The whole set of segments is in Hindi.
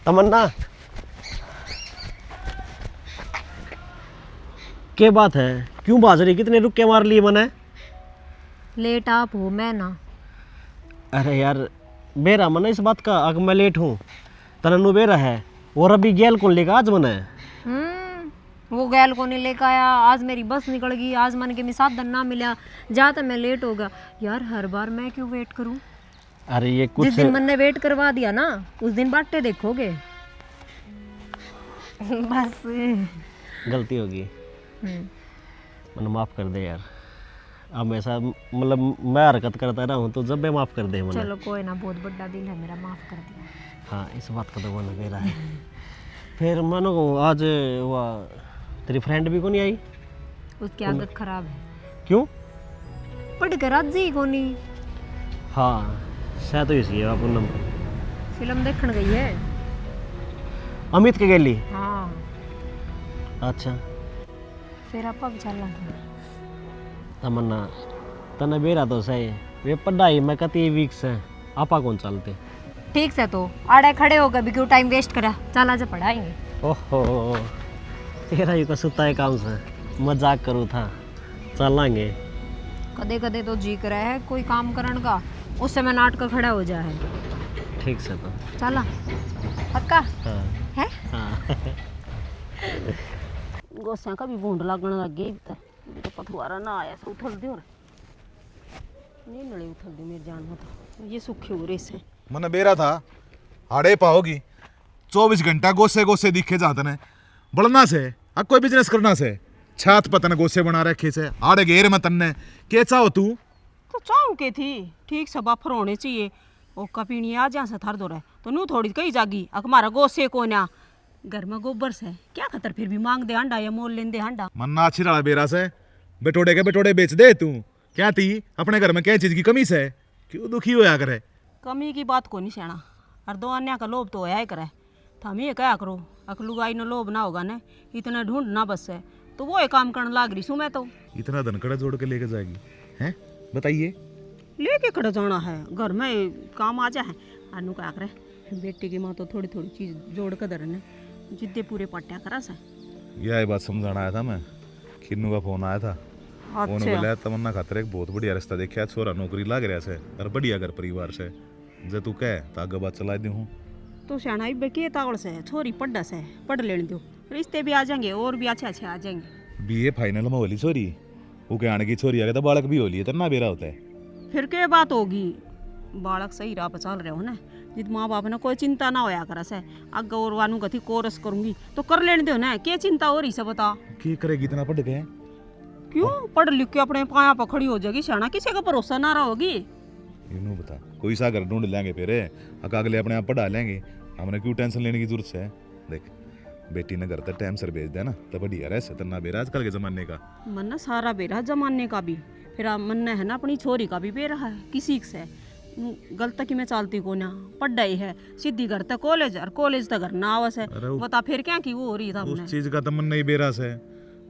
तमन्ना, क्या बात है? क्यों बाज रही? कितने रुक्के मार लिए मैंने? लेट आप हो मैं ना। अरे यार बेरा मन इस बात का, अगर मैं लेट हूँ तनन्नू बेरा है और अभी गेल कौन लेगा आज मन है। वो गैल को नहीं लेकर आया, आज मेरी बस निकल गई, आज मन के मी साधन ना मिला, जाता मैं लेट हो गया। यार हर बार मैं क्यों वेट करूं? अरे ये कुछ जिस दिन मन ने वेट करवा दिया ना उस दिन बाटे देखोगे। बस गलती होगी, मन माफ कर दे यार। अब ऐसा मतलब मैं हरकत करता रहा हूँ तो जब भी माफ कर दे मन। चलो कोई ना, बहुत बड़ा दिल है मेरा, माफ कर दिया। हाँ इस बात का तो मन मेरा है। फिर मानो आज वह तेरी फ्रेंड भी को नहीं आई? उसकी आदत खराब है। क्यों? पढ़ कर आज ही कोनी। हाँ शायद तो इसी है पूनम, फिल्म देखने गई है अमित के गेली। हाँ अच्छा फिर आप अब चलना। तमन्ना तने बेरा तो सही वे पढ़ाई में कति वीक्स है, आपा कौन चलते। ठीक से तो आड़े खड़े हो कभी क्यों टाइम वेस्ट करा, चल आज पढ़ाएंगे। ओहो तेरा ही तो सुता है काम से, मजाक करूँ था, चलेंगे। कदे कदे तो जी कर है कोई काम करने का, उस समय नाटक खड़ा हो जाए। ठीक से तो चला पक्का हाँ है। हाँ। गोसा का भी भूंड लगने लग गई तो पथुआरा ना आया से उथल दी और नहीं नली उथल दी मेरी जान में, तो ये सूखे हो रहे से मन बेरा था हाड़े पाओगी 24 घंटा गोसे गोसे दिखे जाते ने बढ़ना से अब कोई बिजनेस करना से छात पतन गोसे बना रखे से आड़े घेर में तन्ने के चाहो तू तो चाहूँ के थी ठीक सब बाफर होने चाहिए। ओ कपीनी आ जा से थर दो रहे तो नू थोड़ी कही जागी हमारा गोसे को ना घर में गोबर से क्या खतर फिर भी मांग दे हांडा या मोल लेंदे हांडा। मन्ना अच्छी रहा बेरा से बेटोड़े के बेटोड़े बेच दे तू क्या थी अपने घर में क्या चीज की कमी से क्यों दुखी होया करे। कमी की बात को नहीं सेना और दो अन्य का लोभ तो होया ही करे, थम ये क्या करो अकलू गाई न लोभ ना होगा ने इतना ढूंढ ना बस है तो वो एक काम करने लाग रही सू मैं तो। इतना धनकड़ा जोड़ के लेके जाएगी हैं बताइए। लेके खड़ा जाना है घर में काम आ जाए अनु क्या करे बेटी की माँ तो थोड़ी थोड़ी चीज जोड़ कर धरने जिद्दे पूरे पट्टा करा से। यह बात समझाना आया था मैं, खिन्नू का फोन आया था। उन्होंने बोला तमन्ना खातर एक बहुत बढ़िया रास्ता देखा, छोरा नौकरी लाग रहा से और बढ़िया घर परिवार से जे तू कह तो आगे बात चला दी हूँ। तो सियाना भी के तावड़ से छोरी पढ़ा से पढ़ लेने दो, रिश्ते भी आ जाएंगे और भी अच्छे अच्छे आ जाएंगे। बीए फाइनल में होली छोरी वो के आने की छोरी आगे तो बालक भी होली है तो ना बेरा होता है। फिर क्या बात होगी, बालक सही राह पर चल रहे हो ना, जित माँ बाप ने कोई चिंता ना होया करे से आगे और वानू कथी कोरस करूंगी तो कर लेने दो ना, क्या चिंता हो रही से बता। की करेगी इतना पढ़ के? क्यों पढ़ लिख के अपने पाया पर खड़ी हो जाएगी सियाना, किसी का भरोसा ना रहोगी। इनू बता कोई सा घर ढूंढ लेंगे फिर अगले अपने आप पढ़ा लेंगे, हमने क्यों टेंशन लेने की जरूरत है। देख बेटी ने घर तक टाइम सर भेज देना तो बढ़िया रह सतना बेरा आजकल के जमाने का। मन ना सारा बेरा जमाने का भी फिर मन है ना अपनी छोरी का भी बेरा है, किसी से गलत की मैं चालती को ना पढ़ाई है सीधी घर तक कॉलेज और कॉलेज तक घर ना आवस है बता फिर क्या की वो हो रही था उस चीज का तो मन नहीं बेरा से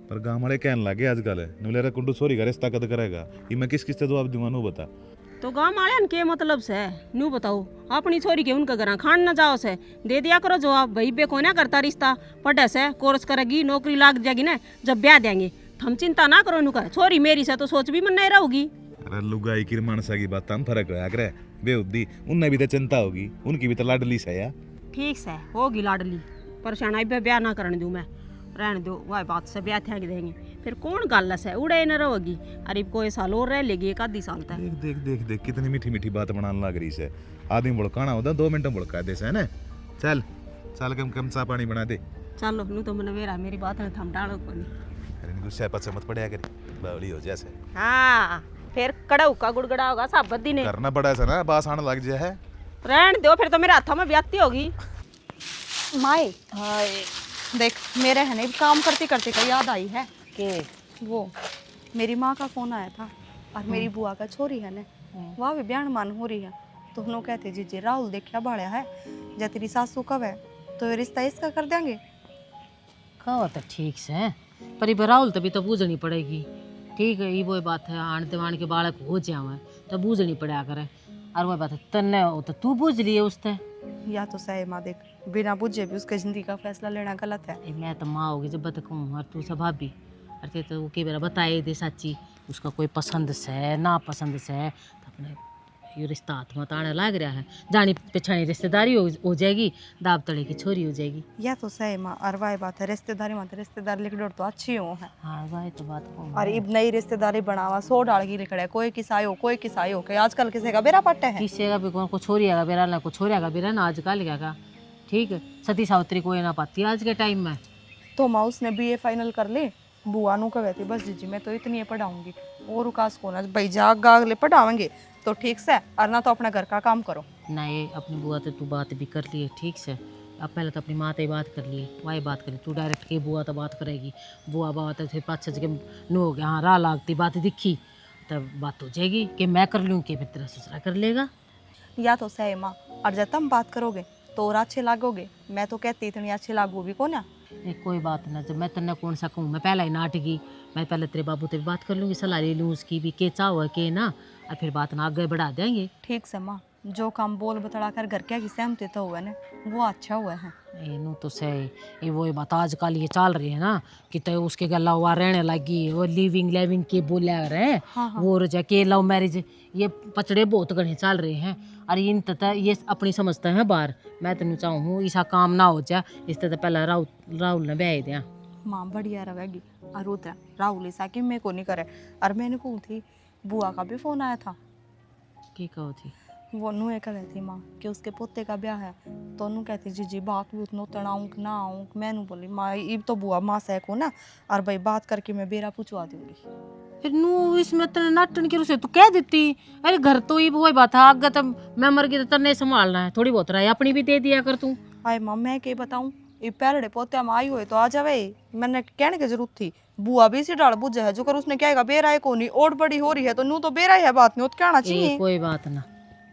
पर गांव वाले कहने लगे आजकल नुलेरा कुंडू छोरी का रिश्ता कद करेगा ये मैं किस किस से जवाब दूंगा नू बता। तो गांव वाले के मतलब से नू बताओ अपनी छोरी के उनका घर खान ना जाओ से दे दिया करो जवाब भाई बे को ना करता रिश्ता पढ़े से कोर्स करेगी नौकरी लाग जाएगी ना जब ब्याह देंगे हम चिंता ना करो नुका छोरी मेरी से तो सोच भी मन नहीं रहोगी। अरे लुगाई की मानसा की बात हम फर्क होया करे बेउद्दी उनने भी तो चिंता होगी उनकी भी तो लाडली से या ठीक से होगी लाडली पर शाना ब्याह ना करने दूं मैं रहने दो वह बात से ब्याह थे देंगे फिर कौन गल से उड़े न रहोगी अरे कोई साल और रह लेगी एक आधी साल तक। देख देख देख देख कितनी मीठी मीठी बात बनाने लग रही से आदमी बुड़काना होता 2 मिनट में बुड़का दे से है ना। चल चल कम सा पानी बना दे चलो नू तो मन वेरा मेरी बात ने थम डालो को नहीं अरे गुस्से पछे मत पड़या कर बावली हो जैसे। हाँ फिर कड़ा उका गुड़गड़ा होगा सब बद्दी ने करना पड़ा से ना बास आने लग जाए है रहने दो फिर तो मेरे हाथों में ब्याती होगी। माए देख मेरे है नहीं काम करते करते का याद आई है के वो मेरी माँ का फोन आया था और मेरी बुआ का छोरी है ने वह भी ब्याह मान हो रही है तो हम लोग कहते जीजे राहुल देखा बाड़ा है जब तेरी सासू कब है तो रिश्ता इसका कर देंगे। कहो तो ठीक से पर ये राहुल तभी तो बूझनी पड़ेगी। ठीक है ये वो बात है आन दिवान के बालक हो जावे तो बूझनी पड़ा करे और वह बात है तन्ने हो तो तू बूझ लिए उससे या तो सही माँ, देख बिना पूछे भी उसके जिंदगी का फैसला लेना गलत है। मैं तो माँ होगी जब बत कहूँ, और तू सब भाभी, अरे तो वो कई बार बताए दे साची उसका कोई पसंद से ना पसंद से, तो अपने ये रिश्ता हाथ में आने लग रहा है, जानी पिछानी रिश्तेदारी हो जाएगी, दाब तले की छोरी हो जाएगी। या तो सही माँ, और वाह बात है, रिश्तेदारी में तो रिश्तेदार लिख डोर तो अच्छी हो है। हाँ वही तो बात कहूँ। और इब नई रिश्तेदारी बनावा 100 डाल की लिखड़ा है, कोई किसाई हो के आजकल किसी का बेरा पट्टे है। किसी का भी को छोरी आगा बेरा ना, को छोरी आगा बेरा ना, आजकल क्या का ठीक है, सती सावित्री कोई ना पाती आज के टाइम में। तो माँ उसने BA फाइनल कर ले, बुआ नु कहे थी बस जीजी मैं तो इतनी पढ़ाऊंगी और उकास को ना भाई जाग ले पढ़ावेंगे तो ठीक से, और ना तो अपना घर का काम करो। ना ये अपनी बुआ से तू बात भी कर लिए ठीक से, अब पहले तो अपनी माँ से बात कर लिए, वही बात करी, तू डायरेक्ट के बुआ तो बात करेगी, बुआ बात फिर पाँच छः नो हो गया, हाँ राह लागती बात दिखी तब बात हो जाएगी कि मैं कर लूँ कि फिर तेरा ससुरा कर लेगा। या तो सही माँ, और जब तुम बात करोगे तो और अच्छे लागोगे, मैं तो कहती इतनी अच्छी लागू भी को ना। नहीं कोई बात ना, जब मैं तेने कौन सा कहूँ, मैं पहला ही नाटकी, मैं पहले तेरे बाबू से भी बात कर लूँगी, सलाह ले लूँ उसकी भी के चाह हुआ के ना, और फिर बात ना आगे बढ़ा देंगे। ठीक से माँ, जो काम बोल बतड़ा कर घर क्या की सहमति तो हुआ ना, वो अच्छा हुआ है। ये नु तो सही, ये वही बात आजकल ये चल रही है ना कि तो उसके गला हुआ रहने लगी, वो लिविंग के बोले रहे, हाँ। वो रजा के लव मैरिज, ये पचड़े बहुत घने चल रहे हैं। और इन तथा ये अपनी समझते हैं बाहर, मैं तेन चाहूँ ऐसा काम ना हो जाए, इस तरह पहले राहुल ने ब्याह दिया। माँ बढ़िया रहेगी, और उतर राहुल ऐसा कि मैं को नहीं करे। और मैंने कहूँ थी बुआ का भी फोन आया था, की कहो थी वो नू एक कहती थी माँ कि उसके पोते का ब्याह है, तो नू कहती जीजी बात भी उतना तनाऊँ ना आऊँ। मैंने बोली माँ इब तो बुआ माँ से को ना, और भाई बात करके मैं बेरा पूछवा दूंगी। फिर नू इसमें तेरे नाटन के रूसे तो कह देती, अरे घर तो ये वही बात है, आगे तो मैं मर गई तो तेने संभालना है, थोड़ी बहुत राय अपनी भी दे दिया कर तू। हाय माँ मैं क्या बताऊँ, ये पैरड़े पोते में आई हुए तो आ जावे, मैंने कहने की जरूरत थी। बुआ भी इसी डाल बुझे है, जो कर उसने क्या बेरा है को नहीं, और बड़ी हो रही है तो नू तो बेरा ही है, बात नहीं तो कहना चाहिए। कोई बात ना,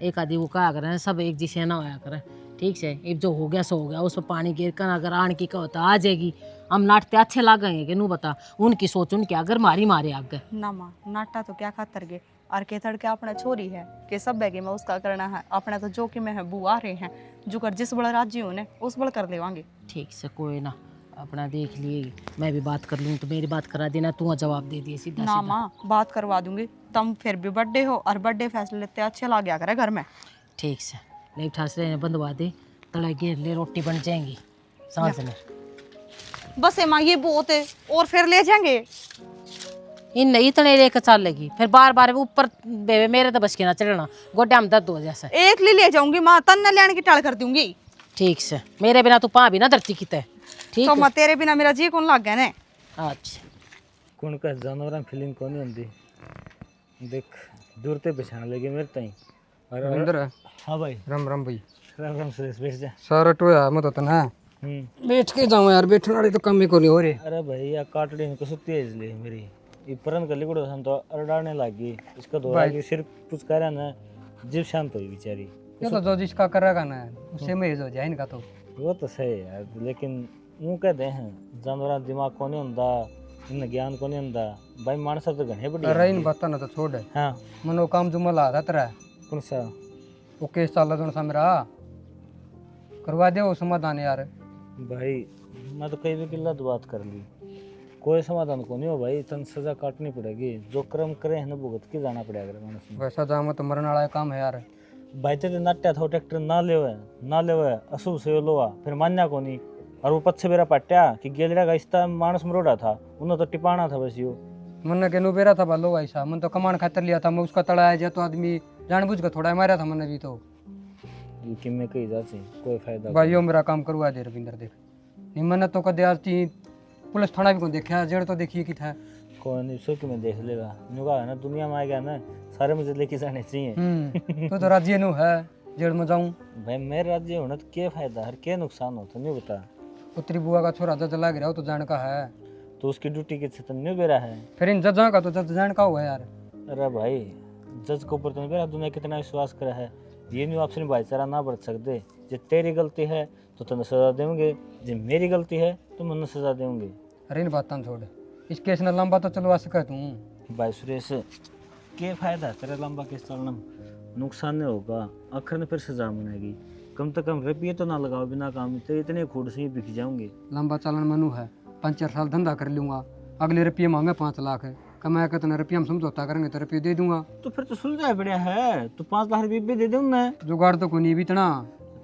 एक आदि वो कहा करें, सब एक जैसे ना होया करे, ठीक से अब जो हो गया सो हो गया, उस पर पानी गिर कर अगर आन की कहो तो आ जाएगी, हम नाटते अच्छे लागेंगे कि नू बता, उनकी सोच उनकी अगर मारी मारे आगे ना माँ नाटा तो क्या खातर गे, और के तड़के अपना छोरी है कि सब बैगे में उसका करना है, अपना तो जो कि मैं है बुआ रहे हैं, जो कर जिस बड़ा राज्य हो ने उस बड़ा कर देवांगे। ठीक से कोई ना, अपना देख लिए, मैं भी बात कर लूँ तो मेरी बात करा देना, तू जवाब दे दिए सीधा ना सीधा। माँ बात करवा दूंगी, तुम फिर भी बर्थडे हो और बर्थडे फैसले लेते अच्छे लग गया करे घर में। ठीक से नहीं ठास रहे बंधवा दे, तड़ा गिर ले, रोटी बन जाएंगी सांस में। बस माँ ये बहुत है, और फिर ले जाएंगे। इन इतने लेकर चल लगी, फिर बार बार ऊपर मेरे तो बस की ना चढ़ना, गोड्या में दर्द हो जैसे। एक ले जाऊंगी माँ, तन न लेने की टाल कर दूंगी। ठीक से, मेरे बिना तू पा भी ना धरती की तय, ठीक तो है? माँ तेरे बिना मेरा जी कौन लग गया ने। अच्छा कौन का जानवर फीलिंग कौन होती देख, दूर ते पछाण लगे मेरे ताई। और अंदर है। हाँ भाई, राम राम भाई। राम राम सुरेश, बैठ जा। सारा टोया मत होता ना, बैठ के जाऊँ यार, बैठने वाली तो कम ही को नहीं हो रही। अरे भाई या काटड़ी इनको सुत्ती है इसलिए मेरी ये परन कर लिकड़ो सन तो अरडाने लगी, इसका धोरा की सिर कुछ करा ना, जीव शांत हुई बेचारी। ये तो जो जिसका करेगा ना उससे में हो जाए इनका तो। वो तो सही है यार, लेकिन वो कहते हैं जानवर दिमाग को नहीं होता, इन ज्ञान को नहीं होता भाई, मानस तो घने बड़ी अरे इन बात ना तो छोड़, हाँ मनो काम जुमला आता तेरा, कौन सा वो केस चाल जो सा मेरा करवा दे वो समाधान यार। भाई मैं तो कई भी किल्लत बात कर ली, कोई समाधान को नहीं हो भाई, तन सजा काटनी पड़ेगी, जो कर्म करे है ना भुगत के जाना पड़ेगा मानस में। वैसा जाम तो मरने वाला काम है यार। भाई ते नाट्या था ट्रैक्टर ना ले अशुभ से लोवा, फिर मान्या को नहीं, और वो पच्छे बेरा पट्या कि गेलड़ा का इस्ता मानस मरोड़ा था, उन्होंने तो टिपाना था बस यो। मन के नो बेरा था बालो ऐसा, मन तो कमान खातर लिया था, मैं उसका तड़ाया जाए तो आदमी जानबूझ कर थोड़ा मारा था मैंने भी तो। ये कि मैं कही जाती कोई फायदा भाई यो मेरा काम करवा दे रविंदर, देख नहीं मैंने तो कदे आज ती पुलिस थाना भी को देखा, जेड़ तो देखिए कि था कोई नहीं, सो कि मैं देख लेगा नुका है ना, दुनिया में आ गया ना, सारे मुझे लेके जाने चाहिए। तो राज्य नु है जेड़ में जाऊं भाई मेरे राज्य होना तो क्या फायदा, हर क्या नुकसान होता नहीं बता। पुत्री बुआ का छोरा जज लग रहा हो तो जान का है, तो उसकी ड्यूटी के तो नहीं बेरा है। फिर इन जजा का तो जज जान का हुआ यार। अरे भाई जज के ऊपर तो नहीं बेरा, दुनिया कितना विश्वास करा है, ये नहीं आपसे भाईचारा ना बढ़ सकते, जो तेरी गलती है तो तुम्हें सजा देंगे, जो मेरी गलती है तो मैंने सजा देंगे। अरे इन बातों छोड़, इस केस ने लंबा तो चलवा सके तू। भाई सुरेश क्या फायदा तेरा लंबा केस चलना, नुकसान नहीं होगा, आखिर में फिर सजा मिलेगी, कम से कम रुपये तो ना लगाओ बिना काम तो इतने खूट से ही बिक जाऊंगे। लंबा चालन मनु है, 5-4 साल धंधा कर लूंगा, अगले रुपये मांगे 5 लाख है, कमाया कितना रुपया हम समझौता करेंगे तो रुपये दे दूंगा। तो फिर तो सुलझा बढ़िया है, तो 5 लाख रुपये भी दे दूँ मैं। जुगाड़ तो कोई नहीं भी इतना।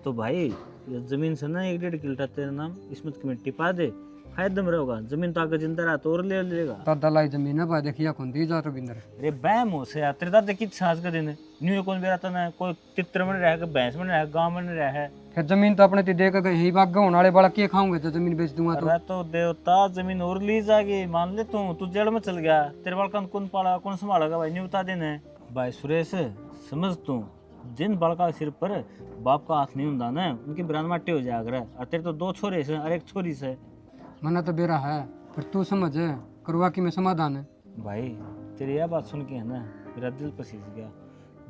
तो भाई ये जमीन से ना 1-1.5 किलो तेरे नाम इसमें की मिट्टी पा दे, फायदे में रहोगा। जमीन तो आगे जिंदा रहा तो और ले लेगा। दादा लाई जमीन है भाई, देखिए कौन दी जा रविंदर। अरे बैम हो से तेरे दादा की साज का दिन है न्यू कौन बेरा तो ना कोई चित्र में रह भैंस में रह गांव में रह है। फिर जमीन तो अपने दे के यही बाग होने वाले बड़ा के खाऊंगे तो जमीन बेच दूंगा। अरे तो देवता जमीन और ली जाएगी मान ले तू जेल में चल गया, तेरे बालका कौन पाला कौन संभालेगा भाई, नहीं बता देना। भाई सुरेश समझ तू, जिन बालका सिर पर बाप का हाथ नहीं होता ना उनकी बिरान माटी हो जाएगा। और तेरे तो 2 छोरे से और 1 छोरी से। मना तो बेरा है, फिर तू समझ करवा की में समाधान है। भाई तेरी यह बात सुन के है ना मेरा दिल पसीज गया।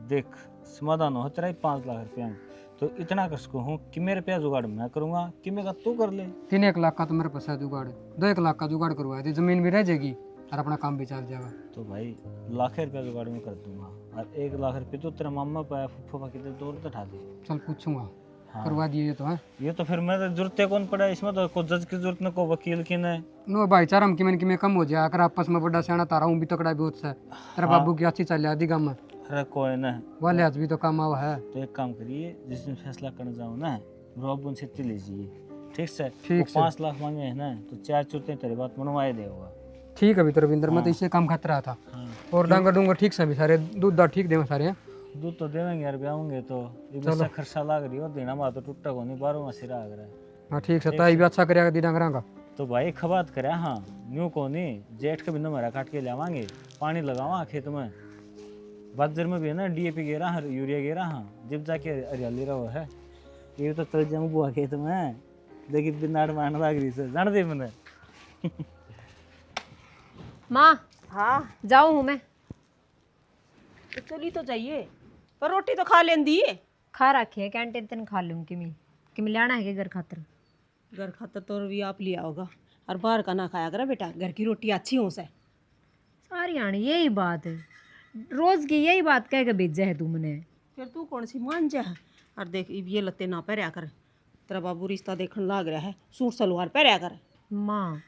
देख समाधान हो तेरा ही 5 लाख रुपया में, तो इतना कर सकूँ हूँ कि मेरे रुपया जुगाड़ मैं करूँगा कि मेरा तू कर ले। 3-1 लाख का तो मेरे पास है जुगाड़, 2-1 लाख का जुगाड़ करवाया थी, जमीन भी रह जाएगी और अपना काम भी चल जाएगा। तो भाई लाख रुपया जुगाड़ में कर दूंगा और 1 लाख रुपये तो तेरा मामा पाया फूफा की दौर उठा दे। चल पूछूंगा। हाँ। करवा दिए तो है ये तो फिर मेरे जरूरत कौन पड़ा इसमें, तो कोई जज की जरूरत न को वकील की न। नो भाईचारा हम की में कम हो जाए, अगर आपस में बड़ा सियाना तारा हूँ भी तकड़ा भी होता है। तेरा बाबू की अच्छी चल आदि गम अरे कोई न वाले आज भी तो काम आवा है। तो एक काम करिए, जिस दिन फैसला करने जाओ ना रोब उनसे चिट्ठी लीजिए, ठीक से। ठीक वो 5 लाख मांगे है ना तो 4 चुरते तेरी बात मनवाए देगा। ठीक है अभी तो रविंदर, मैं तो इससे काम खत रहा था। हाँ। और डांगर डूंगर ठीक से भी सारे दूध दार ठीक देवे सारे। दूध तो देवेंगे यार, ब्याहोंगे तो ये बस खर्चा लाग रही हो देना मां तो टूटा को नहीं 12 सिरा आ रहा है। हाँ ठीक है, ताई भी अच्छा करेगा दी डांगरा का। तो भाई खबात करे हाँ न्यू को नहीं, जेठ के बिना मरा काट के लावांगे, पानी लगावा खेत में, बाजर में भी है ना DAP गेरा हाँ यूरिया गेरा हाँ, जब जाके हरियाली रहो है। ये तो चल जाऊँ बुआ खेत में देखी बिनाड़ मारने लग रही से जान दे मैंने। माँ हाँ जाऊँ हूँ मैं। तो चली तो जाइए, पर रोटी तो खा लें दी। खा रखी है कैंटीन तन खा लूँ कि मैं लाना है घर खातर। घर खातर तो भी आप लिया होगा, और बाहर का ना खाया करा बेटा, घर की रोटी अच्छी हो से। सारी आनी यही बात है, रोज की यही बात कह के भेजा है तुमने। फिर तू कौन सी मान जा। और देख ये लत्ते ना पहरिया कर, तेरा बाबू रिश्ता देखने लाग रहा है, सूट सलवार पहरिया कर। माँ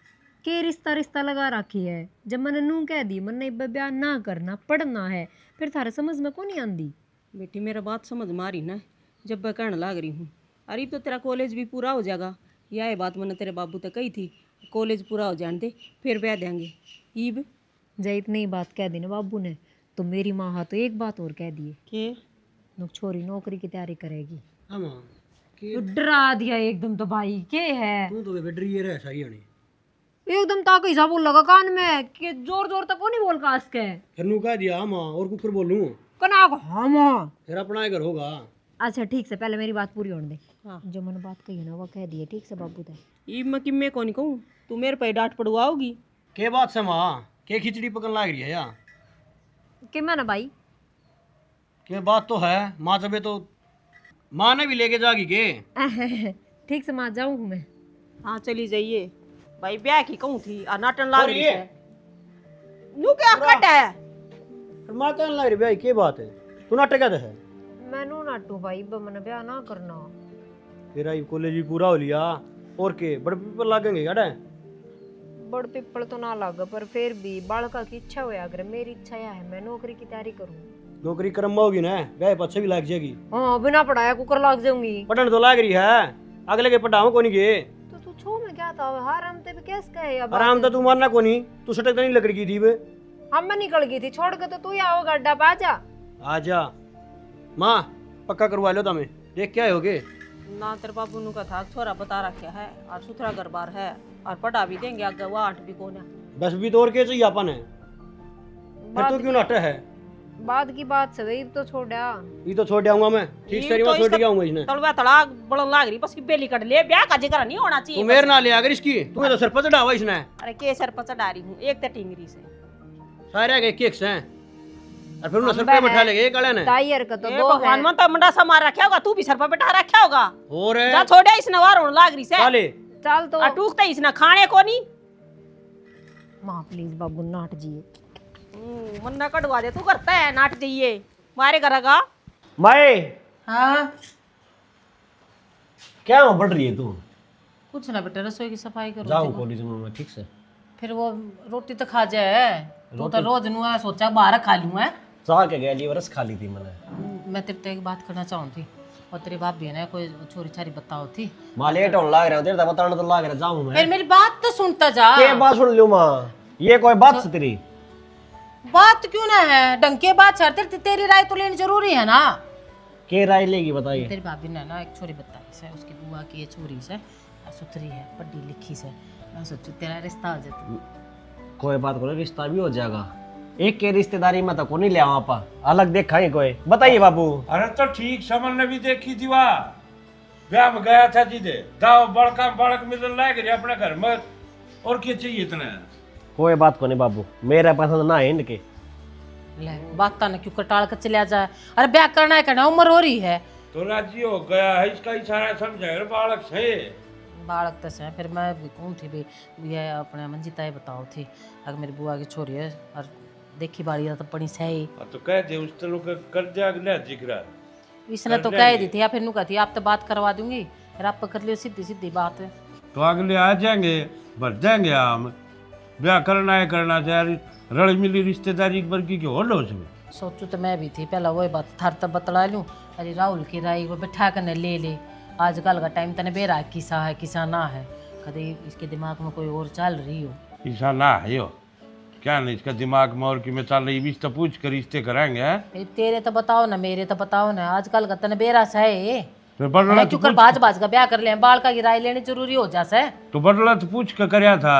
के रिश्ता लगा रखी है, जब मैंने नू कह दी मैंने ब्याह ना करना पढ़ना है, फिर थारे समझ में को नहीं आंदी। बेटी मेरा बात समझ मारी ना, जब मैं कहने लाग रही हूँ। अरे तो तेरा कॉलेज भी पूरा हो जाएगा, यह बात मैंने तेरे बाबू तक कही थी, कॉलेज पूरा हो जाने दे फिर ब्याह देंगे। ईब जय इतनी बात कह दी ना बाबू ने, तो मेरी माँ हा तो एक बात और कह दिए के छोरी नौकरी की तैयारी करेगी। के तो डरा दिया एकदम। तो भाई के है तू तो बेडरी रह सारी आनी एकदम ताको हिसाब बोल लगा कान में कि जोर जोर तक को नहीं बोल कास के। फिर नु कह दिया मां और कुकर बोलूं कना को हाँ माँ। फिर अपना घर होगा। अच्छा ठीक से पहले मेरी बात पूरी होने दे। हाँ। जो मैंने बात कही है ना वो कह दिए ठीक से बाबू ने। ईब मैं कि मैं कौन कहूँ, तू मेरे पे डांट पड़वाओगी। के बात से मां के खिचड़ी पकन लाग रही है या कि मैं ना भाई के बात तो है मां, जबे तो मां ने भी लेके जागी के। ठीक से माँ जाऊँ हूँ मैं। हाँ चली जाइए भाई, ब्याह की कहूँ थी और नाटन लाग रही है। नू क्या कट है मां कहने लग रही भाई के बात है, तू नाटक क्या है। मैनू नाटू भाई मैंने ब्याह ना करना। तेरा ये कॉलेज भी पूरा हो लिया और के बड़े पेपर लागेंगे क्या है। बड़ पिपल तो ना लगा, पर फिर भी बालका की इच्छा हुआ, अगर मेरी इच्छा यह है मैं नौकरी की तैयारी करूँ। नौकरी कर्म में होगी ना, ब्याह पछे भी लाग जाएगी। हाँ बिना पढ़ाया कुकर लाग जाऊंगी। पढ़न तो लाग रही है, अगले के पढ़ाओ को नहीं गए तो तू छो में क्या था आराम ते भी कैसे कहे अब आराम तो तू मारना को नहीं, तू सटक तो नहीं लकड़ी की थी बे। हम मैं निकल गई थी छोड़ के, तो तू ही आओगा अड्डा पे आजा। आजा माँ पक्का करवा लो तुम्हें, देख क्या होगे ना। तेरे बाबू नु का था छोरा बता रखा है और सुथरा घर बार है और पढ़ा भी देंगे आगे, वो 8 भी कौन है। बस भी तो और के चाहिए अपन है, फिर तो क्यों नाटे है। बाद की बात से वही तो छोड़ा। ये तो छोड़ जाऊंगा मैं, ठीक से मैं छोड़ के आऊंगा इसने। तलवा तड़ा बड़न लाग रही, बस की बेली कट ले, ब्याह का जिक्र नहीं होना चाहिए। तू मेरे ना ले अगर इसकी, तुम्हें तो सर पर चढ़ावा इसने। अरे के सर पर चढ़ा रही हूं, एक तो टिंगरी से सारे के केक्स हैं और फिर उन्हें सर पे बैठा लेगे एक अड़े ने। टायर का तो ए दो भगवान है। मन तो मंडा सा मार रखा होगा, तू भी सर पर बैठा रखा होगा। और जा छोड़े इसने वार होने लाग रही से चाले चल तो अटूकते इसने खाने को नहीं। मां प्लीज बाबू नाट जिए। मन ना कटवा दे, तू करता है नाट जाइए मारे करेगा। माए हाँ क्या वहाँ बढ़ रही है तू? कुछ ना बेटा, रसोई की सफाई करो। जाऊँ कॉलेज में ठीक से। फिर वो रोटी तो खा जाए। तू तो रोज नुआ सोचा बाहर खा लूँ है। चाह के गया लीवरस खा ली थी मैंने। मैं तेरे से एक बात करना चाहूँ थी, और तेरी भाभी है ना कोई छोरी छारी बताओ थी। माँ लेट होने लग रहा है, तेरे तो बताना तो लग रहा है, जाऊँ मैं। फिर मेरी बात तो सुनता जा। के बात सुन लूँ माँ? ये कोई बात से तेरी? बात क्यों ना है, ढंग के बात छाड़। तेरी राय तो लेनी जरूरी है ना। के राय लेगी बताइए? तेरी भाभी ने ना एक छोरी बताई से, उसकी बुआ की ये छोरी से सुथरी है, पढ़ी लिखी से। मैं सोचू तेरा रिश्ता हो जाता। कोई बात करो, रिश्ता भी हो जाएगा। एक के रिश्तेदारी में तो को नहीं ले आपा, अलग देखाएंगे कोई। बताइए बाबू। अरे तो ठीक समझ ने भी देखी थी वहाँ ब्याह में गया था जीते दाव बड़का बड़क मिलने लायक रहे अपने घर में, और क्या चाहिए इतना? कोई बात को नहीं बाबू, मेरा पसंद ना है इनके। ले बात ना क्यों कटाल कर चला जाए। अरे ब्याह करना है, करना उम्र हो रही है तो राजी हो गया है, इसका इशारा समझाए बालक से। बालक तो से। फिर मैं भी कहूँ थी भी ये अपने मंजिता ही बताओ थी, अगर मेरी बुआ की छोरी है और देखी बाड़ी तो पड़ी सही। तो कह दे उस तरह का कर दिया अगला जिक्र। इसने तो कह दी थी, या फिर नू कहती आप तो बात करवा दूंगी, फिर आप कर लियो सीधी सीधी बात है। तो अगले आ जाएंगे, भर जाएंगे हम। ब्याह करना है करना चाहिए, रल मिली रिश्तेदारी एक वर्गी की हो लो उसमें। सोचू तो मैं भी थी पहला वही बात थार तब बतला लूँ। अरे राहुल की राय वो बैठा कर ले ले, आजकल का टाइम तने बेरा किसा है किसा ना है, कभी इसके दिमाग में कोई और चल रही हो। ऐसा ना है यो, क्या नहीं इसका दिमाग में और कि मैं चल रही तो पूछ कर रिश्ते कराएंगे। फिर तेरे तो बताओ ना, मेरे तो बताओ ना, आजकल का तने बेरा सा है। तो बदला क्यों कर बाज बाज का ब्याह कर ले, बाल का राय लेनी जरूरी हो जासे। तो बदला तो पूछ कर करया था,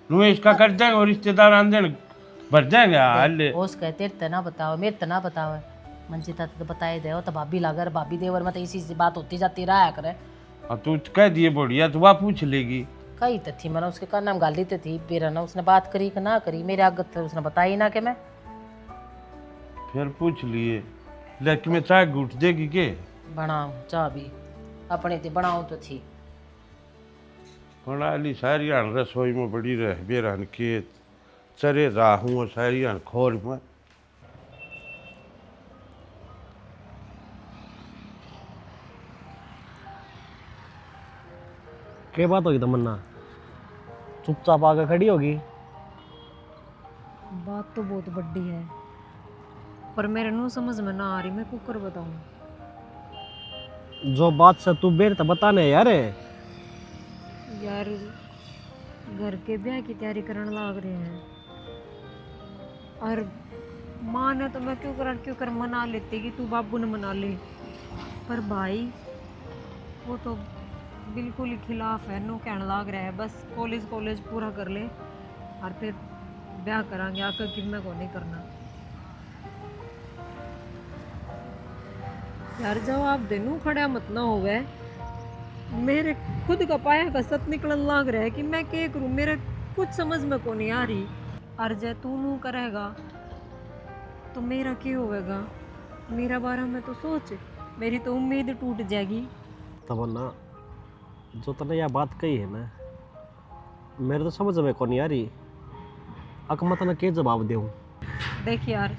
नु इसका कर देंगे और रिश्तेदार आन देंगे भर जाएंगे। हाल ओस कहते तेरे ना बताओ, मेरे तो ना बताओ। मंजिता तो बताए दे, तो भाभी लागर भाभी देवर में तो इसी से बात होती जाती रहा करे। अब तू कह दिए बढ़िया तो वह पूछ लेगी। कही तो थी मैंने उसके कान में गाली तो थी, बेरा ना उसने बात करी कि ना करी, मेरे आगत तो उसने बताई ना कि मैं। फिर पूछ लिए, लेकिन मैं चाय घुट देगी के? बनाऊं चाह भी अपने थी, बनाऊं तो थी। बना ली सारी रसोई में बड़ी रह बेरहन के चरे राहूँ सारी खोर में। क्या बात होगी तमन्ना? चुपचाप आकर खड़ी होगी। बात तो बहुत बड़ी है, पर मेरे नू समझ में ना आ रही, मैं कुकर बताऊं। जो बात से तू बेर तो बताने यार। यार घर के ब्याह की तैयारी करने लग रहे हैं, और माँ ने तो मैं क्यों कर मना लेती कि तू बाबू ने मना ले, पर भाई वो तो बिल्कुल ही खिलाफ है। नो कहने लग रहा है बस कॉलेज पूरा कर ले और फिर ब्याह करांगे, आकर कि मैं को नहीं करना। यार जवाब देनू खड़ा मत ना हो गए, मेरे खुद का पाया का सत निकलन लग रहा है कि मैं क्या करूं, मेरे कुछ समझ में को नहीं आ रही। और जे तू नू करेगा तो मेरा क्या होगा, मेरा बारे में तो सोच, मेरी तो उम्मीद टूट जाएगी। तमन्ना जो तने यह बात कही है ना, मेरे तो समझ में को नहीं आ रही, अक मैं तने क्या जवाब दूं? देख यार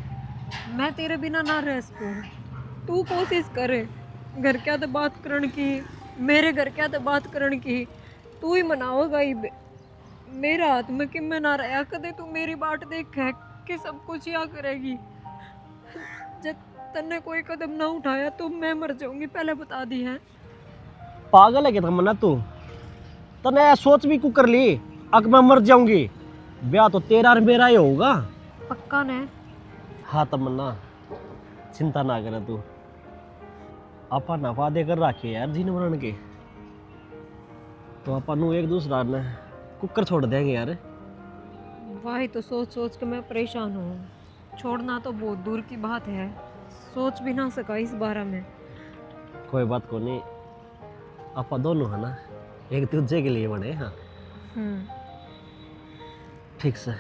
मैं तेरे बिना ना रह सकूं, तू कोशिश करे घर क्या तो बात करने की, मेरे घर क्या तो बात करने की, तू ही मनाओगा ही। मेरा हाथ में कि मैं ना रहा कदे, तू मेरी बाट देख है कि सब कुछ या करेगी। जब तन्ने कोई कदम ना उठाया तो मैं मर जाऊंगी, पहले बता दी है। पागल है क्या तमन्ना तू? तने यह सोच भी क्यों कर ली अक मैं मर जाऊंगी? ब्याह तो तेरा और मेरा ही होगा। पक्का ने? हाँ तमन्ना चिंता ना करे तू, आपा ना वादे कर रखे यार जीन मरण के, तो अपन एक दूसरा ने कुकर छोड़ देंगे यार। वही तो सोच सोच के मैं परेशान हूँ, छोड़ना तो बहुत दूर की बात है, सोच भी ना सका इस बारे में। कोई बात को नहीं, आपा दोनों है ना एक दूसरे के लिए बने। हाँ ठीक से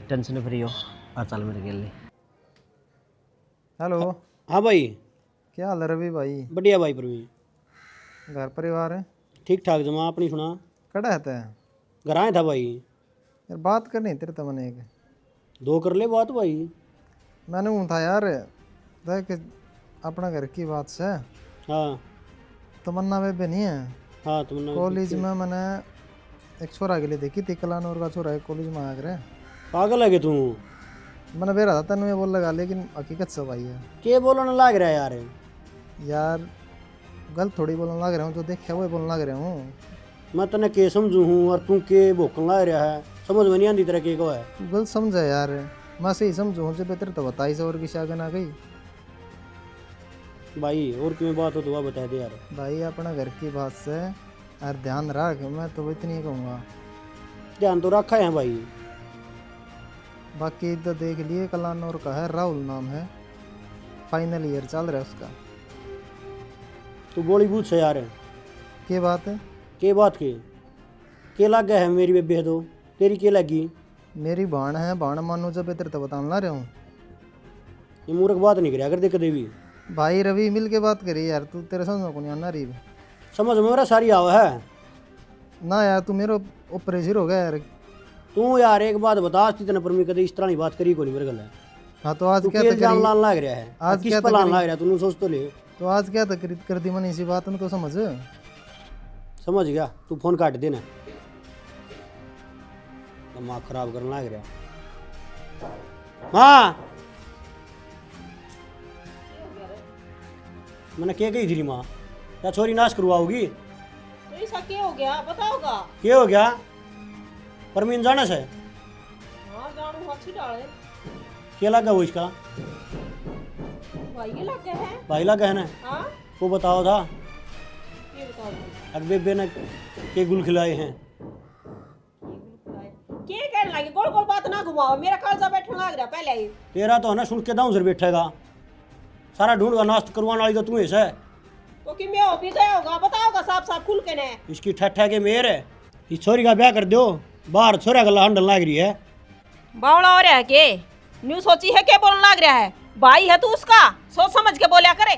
टेंशन फ्री हो, आ चल मेरे के लिए। हेलो। हाँ भाई। क्या हाल है रवि भाई? बढ़िया भाई प्रवीण। घर परिवार है ठीक ठाक जमा, अपनी सुना? कड़ा है तै? घर आया था भाई। यार बात करनी तेरे तो मैंने एक दो कर ले बात भाई। मैंने ऊँ था यार, देख अपना घर की बात से। हाँ तमन्ना बेबे नहीं है हाँ तुमने कॉलेज में मैंने एक छोरा के लिए देखी थी, कलानौर का छोरा है, कॉलेज में आ गए। पागल है कि तू? मैंने बेरा था तेन ये बोल लगा, लेकिन हकीकत सब आई है के बोलने लग रहा है यार? यार। गलत थोड़ी बोलने लग रहा हूँ, जो देखा वो बोलने लग रहा हूँ। मैं तने के समझू हूँ और तू के भोकन लग रहा है? समझ में नहीं आती तरह के को है। तू गलत समझा यार, मैं सही समझू हूँ। जब बेहतर तो बताई से और किसी आगे ना गई। भाई और क्यों बात हो तो वह बता दे यार। भाई अपना घर की बात से यार ध्यान रख, मैं तो इतनी कहूँगा। ध्यान तो रखा है भाई। बाकी तो देख लिए, कलानौर का है, राहुल नाम है, फाइनल ईयर चल रहा है उसका। तू बोली बूझ से यार। के बात है? के बात के लग गया है मेरी बेबे तो तेरी के लगी? मेरी बाण है, बाण मानो जब बेहतर तो बताने ला रहा हूँ। ये मूर्ख बात नहीं करा कर दे कदे भी। भाई रवि मिल के बात करी यार, तू तेरे समझ में को नहीं आना रही समझ में मेरा सारी आवा है ना यार। तू मेरे ऊपर जिर हो गया यार। तू यार एक बात बता, आज तेने पर मैं कदे इस तरह नहीं बात करी को नहीं मेरे गल है। हाँ तो आज तू क्या के तकरीर, जान लान लग रहा है? आज किस क्या पर लान तकरीर? लग रहा है तू सोच तो ले। तो आज क्या तकरीर कर दी मैंने इसी बात को समझ। समझ गया? तू फोन काट देना, दिमाग खराब करने लग रहा। माँ मैंने क्या कही थी माँ? क्या छोरी नाश करवाओगी? तो ऐसा क्या हो गया बताओगा? क्या हो गया? परमीन जाने से हाँ जानू अच्छी डाले क्या लगा वो इसका? भाई ये लग गए हैं। भाई लगा है ना? हाँ वो बताओ था ये बताओ अग बेबे ने के गुल खिलाए हैं। क्या कहने लगे? गोल गोल बात ना घुमाओ, मेरा कालजा बैठने लग रहा पहले ही। तेरा तो है ना सुन के दाऊं से बैठेगा। सारा ढूंढ का नाश्ता करवाने वाली तो तू ही है। तो कि मैं हो भी गया होगा बताओगा साफ साफ खुल के ने। इसकी ठट्ठा के मेर है। इस छोरी का ब्याह कर दो, बाहर छोरा गला हंडल लग रही है। बावड़ा हो रहा है के? न्यू सोची है क्या बोलने लग रहा है? भाई है तू उसका, सोच समझ के बोलिया करे।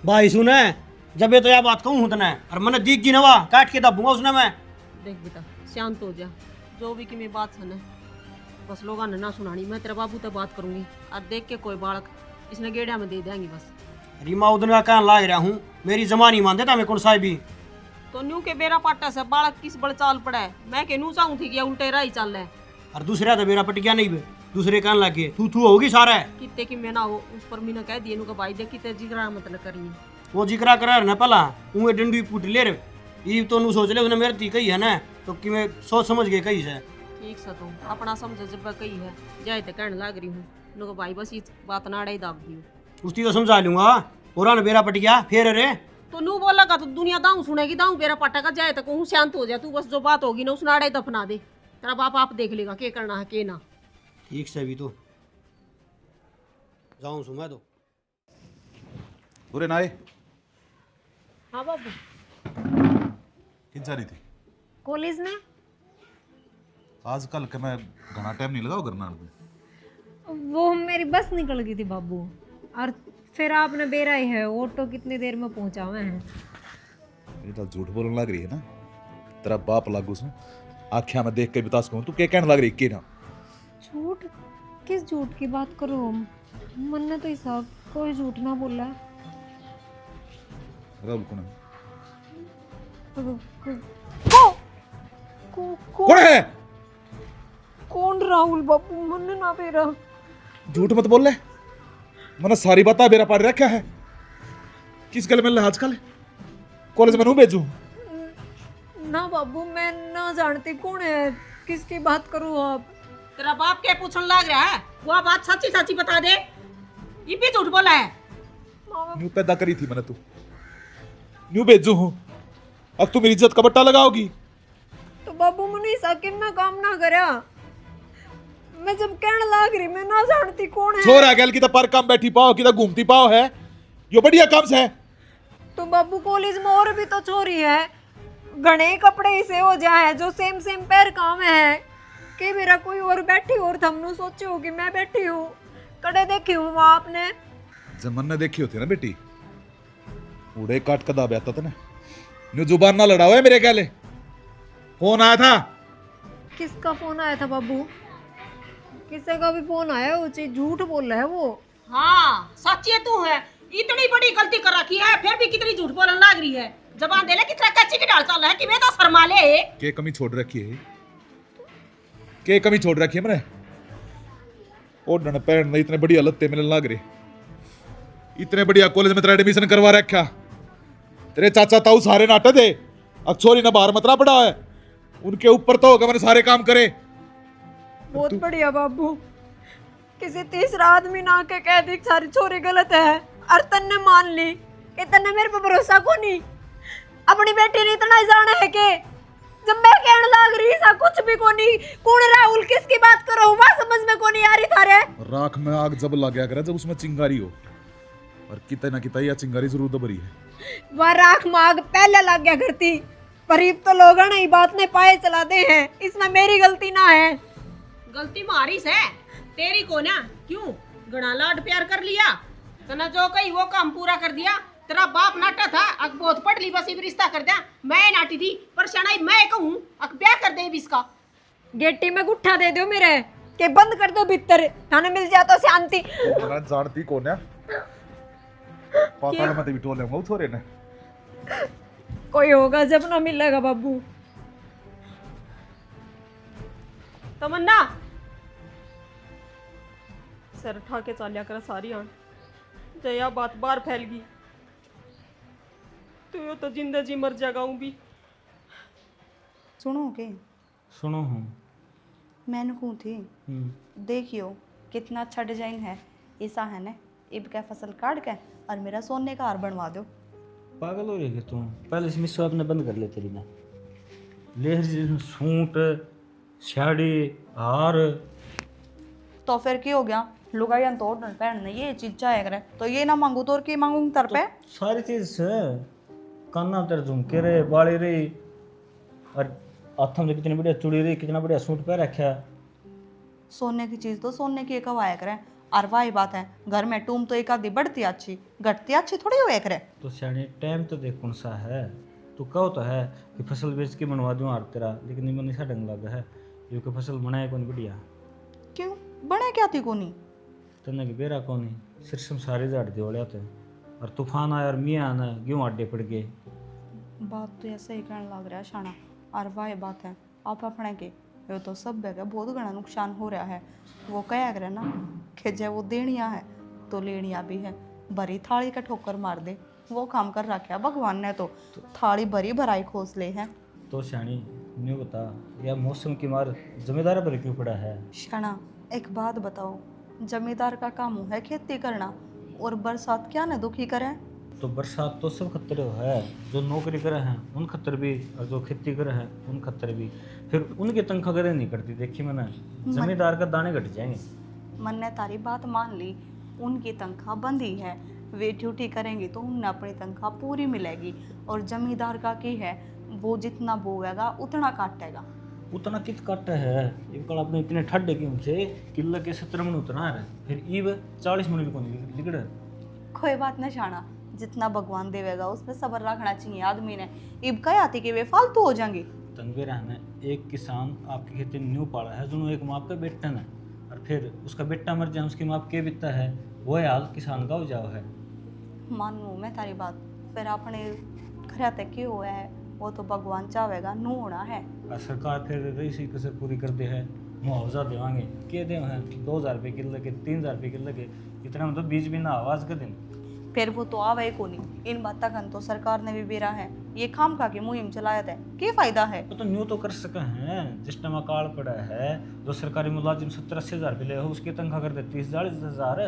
भाई सुने, जब ये तो यह बात कहूँ हूँ तने और मैंने दीख की नवा काट के दबूंगा उसने मैं। देख बेटा शांत हो जा, जो भी की मैं बात सुने बस लोगों ने ना सुनानी। मैं तेरे बाबू तक बात करूंगी और देख के कोई बालक इसने गेड़िया में दे देंगी बस। रीमा उदन का कहन लाग रहा हूँ, मेरी जमानी मान देता मैं कौन सा भी। तो न्यू के बेरा पाटा से बालक किस बड़ चाल पड़ा है? मैं के नू चाहूँ थी कि उल्टे राही चल रहा है। और दूसरा तो मेरा पट गया नहीं बे, दूसरे कहन लग गए तू होगी सारा है। कितने की मैं ना हो उस पर मैंने कह दिए का भाई देख कितने जिगरा मत न करिए। वो जिक्रा करा ना पहला उंगे डंडी पुट ले रे। ये तो नू सोच ले उसने मेरे ती कही है ना, तो कि मैं सोच समझ के कही है। ठीक सा तू अपना समझ जब कही है जाए तो कहने लग रही हूँ नुको भाई बस इस बात ना ही दाब दी। उसकी तो समझा लूंगा, पूरा बेरा पट गया फिर रे। तो नू बोलेगा तो दुनिया दाऊ सुनेगी, दाऊ बेरा पटा का जाए तो कहूँ शांत हो जाए तू, बस जो बात होगी ना उस नाड़े दफना दे। तेरा बाप आप देख लेगा क्या करना है क्या ना। ठीक से भी तो जाऊं सुना तो पूरे नाए हाँ बाबू किन जा रही थी? कॉलेज में आजकल के मैं घना टाइम नहीं लगाओ करना। वो मेरी बस निकल गई थी बाबू, और फिर आपने बेरा ही है ऑटो कितनी देर में पहुंचा हुए हैं। ये तो झूठ बोलने लग रही है ना, तेरा बाप लागू से आख्या में देख के बता सकूं तू क्या कहने लग रही के ना। झूठ? किस झूठ की बात करो? मन ने तो ऐसा कोई झूठ ना बोला। राहुल कौन है? कौन है? कौन राहुल बाबू? मन ना बेरा झूठ मत बोल ले, मैंने सारी बात बेरा पाड़ रखा है। किस गल में आजकल कॉलेज में नू भेजू? ना बाबू मैं ना जानती कौन है, किसकी बात करूँ आप? तेरा बाप क्या पूछने लग रहा है? वो बात सच्ची सच्ची बता दे, ये भी झूठ बोला है। न्यू पैदा करी थी मैंने, तू न्यू भेजू हूँ, अब तू मेरी इज्जत का बट्टा लगाओगी। तो बाबू मैंने साके में काम ना करा, मैं जब कहने लग रही मैं ना जानती कौन है। छोरा गैल की तो पर काम बैठी पाओ की तो घूमती पाओ है, यो बढ़िया काम से है। तो बाबू कॉलेज में और भी तो छोरी है, घने कपड़े ऐसे हो जाए जो सेम सेम पैर काम है कि मेरा कोई और बैठी और थमनु सोची होगी मैं बैठी हूँ, कड़े देखी हूँ वहाँ आपने। जमन ने देखी होती ना बेटी, उड़े काट का दाब आता था ना, न्यू जुबान ना लड़ाओ है मेरे गैले। फोन आया था? किसका फोन आया था बाबू? किसी का भी फोन आया, वो चीज झूठ बोल रहा है वो। हाँ सच्ची तू है, इतनी बड़ी गलती कर रखी है फिर भी कितनी झूठ बोलने लग रही है। जबान दे ले कितना कच्ची की डाल चल है कि मैं तो शर्मा ले के कमी छोड़ रखी है, के कमी छोड़ रखी है मैंने। ओढ़ने पहन में इतने बढ़िया लत्ते मिलने लग रहे, इतने बढ़िया कॉलेज में तेरा एडमिशन करवा रखा। तेरे चाचा ताऊ सारे नाटे थे, अब छोरी ना बाहर मतरा पड़ा है, उनके ऊपर तो होगा मैंने सारे काम करे। बहुत बढ़िया बाबू, किसी तीसरा आदमी ना के कह दी सारी छोरी गलत है और तन्ने मान ली कि तन्ने मेरे पे भरोसा को नहीं। अपनी बेटी ने इतना ही जाना है कि जब मैं कहने लग रही सा कुछ भी को नहीं, कौन राहुल किसकी बात कर रहा हूँ वह समझ में को नहीं आ रही थारे। राख में आग जब लग गया करे जब उसमें चिंगारी हो, और कितना ना कितना यह चिंगारी जरूर दबरी है। वह राख में आग पहले लग गया करती, परीब तो लोग ना ये बात ने पाए चलाते हैं, इसमें मेरी गलती ना है। गलती मारी से तेरी को ना, क्यों गणा लाड प्यार कर लिया तना जो कही वो काम पूरा कर दिया। तेरा बाप नाटा था अक बहुत पढ़ ली बस इब रिश्ता कर दिया, मैं नाटी थी पर शनाई मैं कहूँ अक ब्याह कर दे इसका। गेटी में गुट्ठा दे दो मेरे के बंद कर दो भीतर, थाने मिल जाए तो शांति। जानती कौन है पाताल में बिठो लेंगे छोरे ने। कोई होगा जब ना मिलेगा बाबू। तमन्ना सर उठा के चालिया कर सारी आन जया बात बार फैल गई तो जिंदगी मर जाएगा हूँ भी। सुनो के सुनो हूँ मैंने कहूँ थी, देखियो कितना अच्छा डिजाइन है, ऐसा है ना इब का फसल काट के और मेरा सोने का हार बनवा दो। पागल हो रही है तुम, पहले इसमें सब अपने बंद कर ले तेरी ना ले सूट साड़ी हार। तो फिर क्या हो गया, लुगाई तो पहन ये चीज चाहे करे तो ये ना मांगू तो और की मांगू तर पे। सारी चीज से काना तेरे झुमके रे बाली रही और हाथों में कितनी बढ़िया चूड़ी रही, कितना बढ़िया सूट पहन रखा। सोने की चीज तो सोने की कवाया करे, और वही बात है घर में टूम तो एक आधी बढ़ती अच्छी घटती अच्छी थोड़ी हुआ करे। तो सियाने टाइम तो देख कौन सा है, तू कहो तो है कि फसल बेच के बनवा दूँ हार तेरा, लेकिन ये मन ऐसा ढंग लगा है क्योंकि फसल बनाए कौन बढ़िया। क्यों बने क्या थी कोनी तने की बेरा कौन सिरसम सारे झाड़ दिवालिया थे और तूफान आया और मियाँ आना क्यों आडे पड़ गए। बात तो ऐसे ही कहने लग रहा है शाना, और वही बात है आप अपने के ये तो सब जगह बहुत घना नुकसान हो रहा है। वो कह रहे ना कि जब वो देनिया है तो लेनिया भी है, भरी थाली का ठोकर मार दे वो काम कर रखा भगवान ने, तो थाली भरी भराई खोस ले है। तो शानी न्यू बता या मौसम की मार जमींदार पर क्यों पड़ा है। शाना एक बात बताओ, जमींदार का काम है खेती करना और बरसात क्या ना दुखी करे। तो बरसात तो सब खतर है, जो नौकरी करे हैं उन खतर भी और जो खेती करे हैं उन खतर भी, फिर उनकी तनख्वाह कदर नहीं करती देखी मैंने, जमींदार का दाने घट जाएंगे। मन ने तारी बात मान ली, उनकी तनख्वाह बंदी है, वे ड्यूटी करेंगे तो उन्हें अपनी तनख्वाह पूरी मिलेगी, और जमींदार का की है वो जितना बोएगा उतना काटेगा। उतना कित काट है ये कल अपने इतने ठंडे क्यों थे किले के 17 मन उतना है फिर ईब 40 मन भी कौन लिगड़। कोई बात न शाना, जितना भगवान देवेगा उस पर सब्र रखना चाहिए आदमी ने। इब कह आती कि वे फालतू हो जाएंगे। तनवीर है एक किसान आपकी खेती न्यू पाला है जो एक माँ का बेटा है और फिर उसका बेटा मर जाए उसकी माँ के बिता है, वो हाल किसान का हो जाओ है। मानू मैं तारी बात, फिर अपने घर तक क्यों हुआ है वो तो भगवान चाहेगा नू होना है। और सरकार फिर रईसी कसर पूरी कर दे है, मुआवजा देवांगे के दे हैं 2000 रुपये किलो के 3000 रुपये किलो के, इतना मतलब बीज भी ना आवाज के दिन। फिर वो तो आवे को नहीं, इन बात तक तो सरकार ने भी बेरा है, ये खाम खा के मुहिम चलाया था, क्या फायदा है। तो न्यू तो कर सके हैं, जिस टाइम अकाल पड़ा है जो सरकारी मुलाजिम 70-80 हज़ार रुपये ले हो उसकी तनख्वाह कर दे 30-40 हज़ार,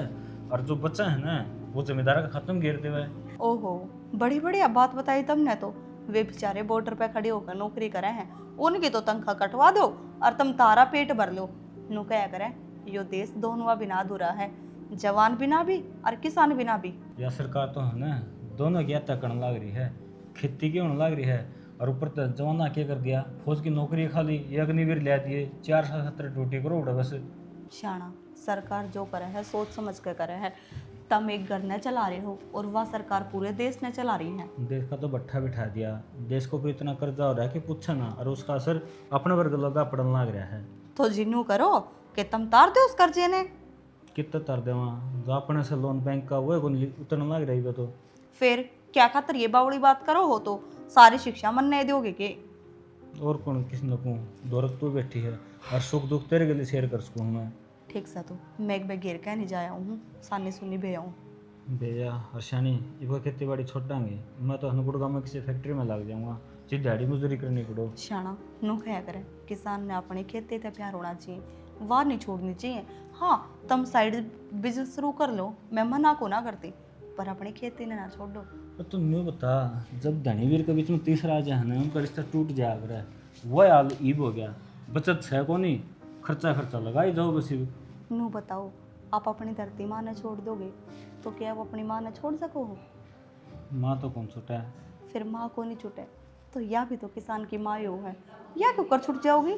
और जो बच्चा है ना वो जमींदार का खत्म घेरते हुए। ओहो बड़ी बढ़िया बात बताई तुमने, तो वे बेचारे बॉर्डर पे खड़े होकर नौकरी करे हैं, उनकी तो तनख्वाह कटवा दो और तुम तारा पेट भर लो। नु क्या करें, यो देश दोनों बिना अधूरा है, जवान बिना भी और किसान बिना भी। या सरकार तो है ना दोनों की हत्या करने लग रही है, खेती की होने लग रही है, और ऊपर तो जवाना क्या कर दिया, फौज की नौकरी खाली ये अग्निवीर ले दिए 470 ड्यूटी करो उड़ा बस। शाना सरकार जो करे है सोच समझ कर करे है, तुम एक घर ने चला रहे हो और वह सरकार पूरे देश ने चला रही है। देश का तो भट्ठा बिठा दिया, देश को भी इतना कर्जा हो रहा है कि पूछा ना, और उसका असर अपने वर्ग लगा पड़ने लग रहा है। तो जिन्नू करो कि तुम तार दो उस कर्जे ने, कितना तर देवा जो अपने से लोन बैंक का वो उतरने लग रही है। तो फिर क्या खातर ये बावड़ी बात करो हो तो सारी शिक्षा मन नहीं दोगे के? और कौन किस न कहूँ, दौलत तू बैठी है और सुख दुख तेरे गले शेयर कर सकूँ मैं। ठीक सा तो मैं एक बार घेर कह नहीं जाया हूँ, सानी सुनी भैया हूँ। भैया हर्षानी इबो खेती बाड़ी छोड़ डांगे, मैं तो हनुकुड़ गाँव में किसी फैक्ट्री में लग जाऊँगा, चीज दिहाड़ी मजदूरी करनी पड़ो। शाना नो क्या करे, किसान ने अपनी खेती से प्यार होना चाहिए, वार नहीं छोड़नी चाहिए। हाँ तुम साइड बिजनेस शुरू कर लो, मैं मना को ना करती, पर अपनी खेती ने ना छोड़ दो। तो तुम यूँ बता, जब धनीवीर के बीच में तीसरा आ जाए ना, उनका रिश्ता टूट जाया करे, वह हाल ईब हो गया, बचत है को नहीं, खर्चा लगा ही जाओ बस। नू बताओ, आप अपनी धरती माँ ने छोड़ दोगे तो क्या वो अपनी माँ ने छोड़ सको हो? माँ तो कौन छूटा है? फिर माँ को नहीं छूटे तो यह भी तो किसान की माँ हो है, या क्यों कर छूट जाओगी?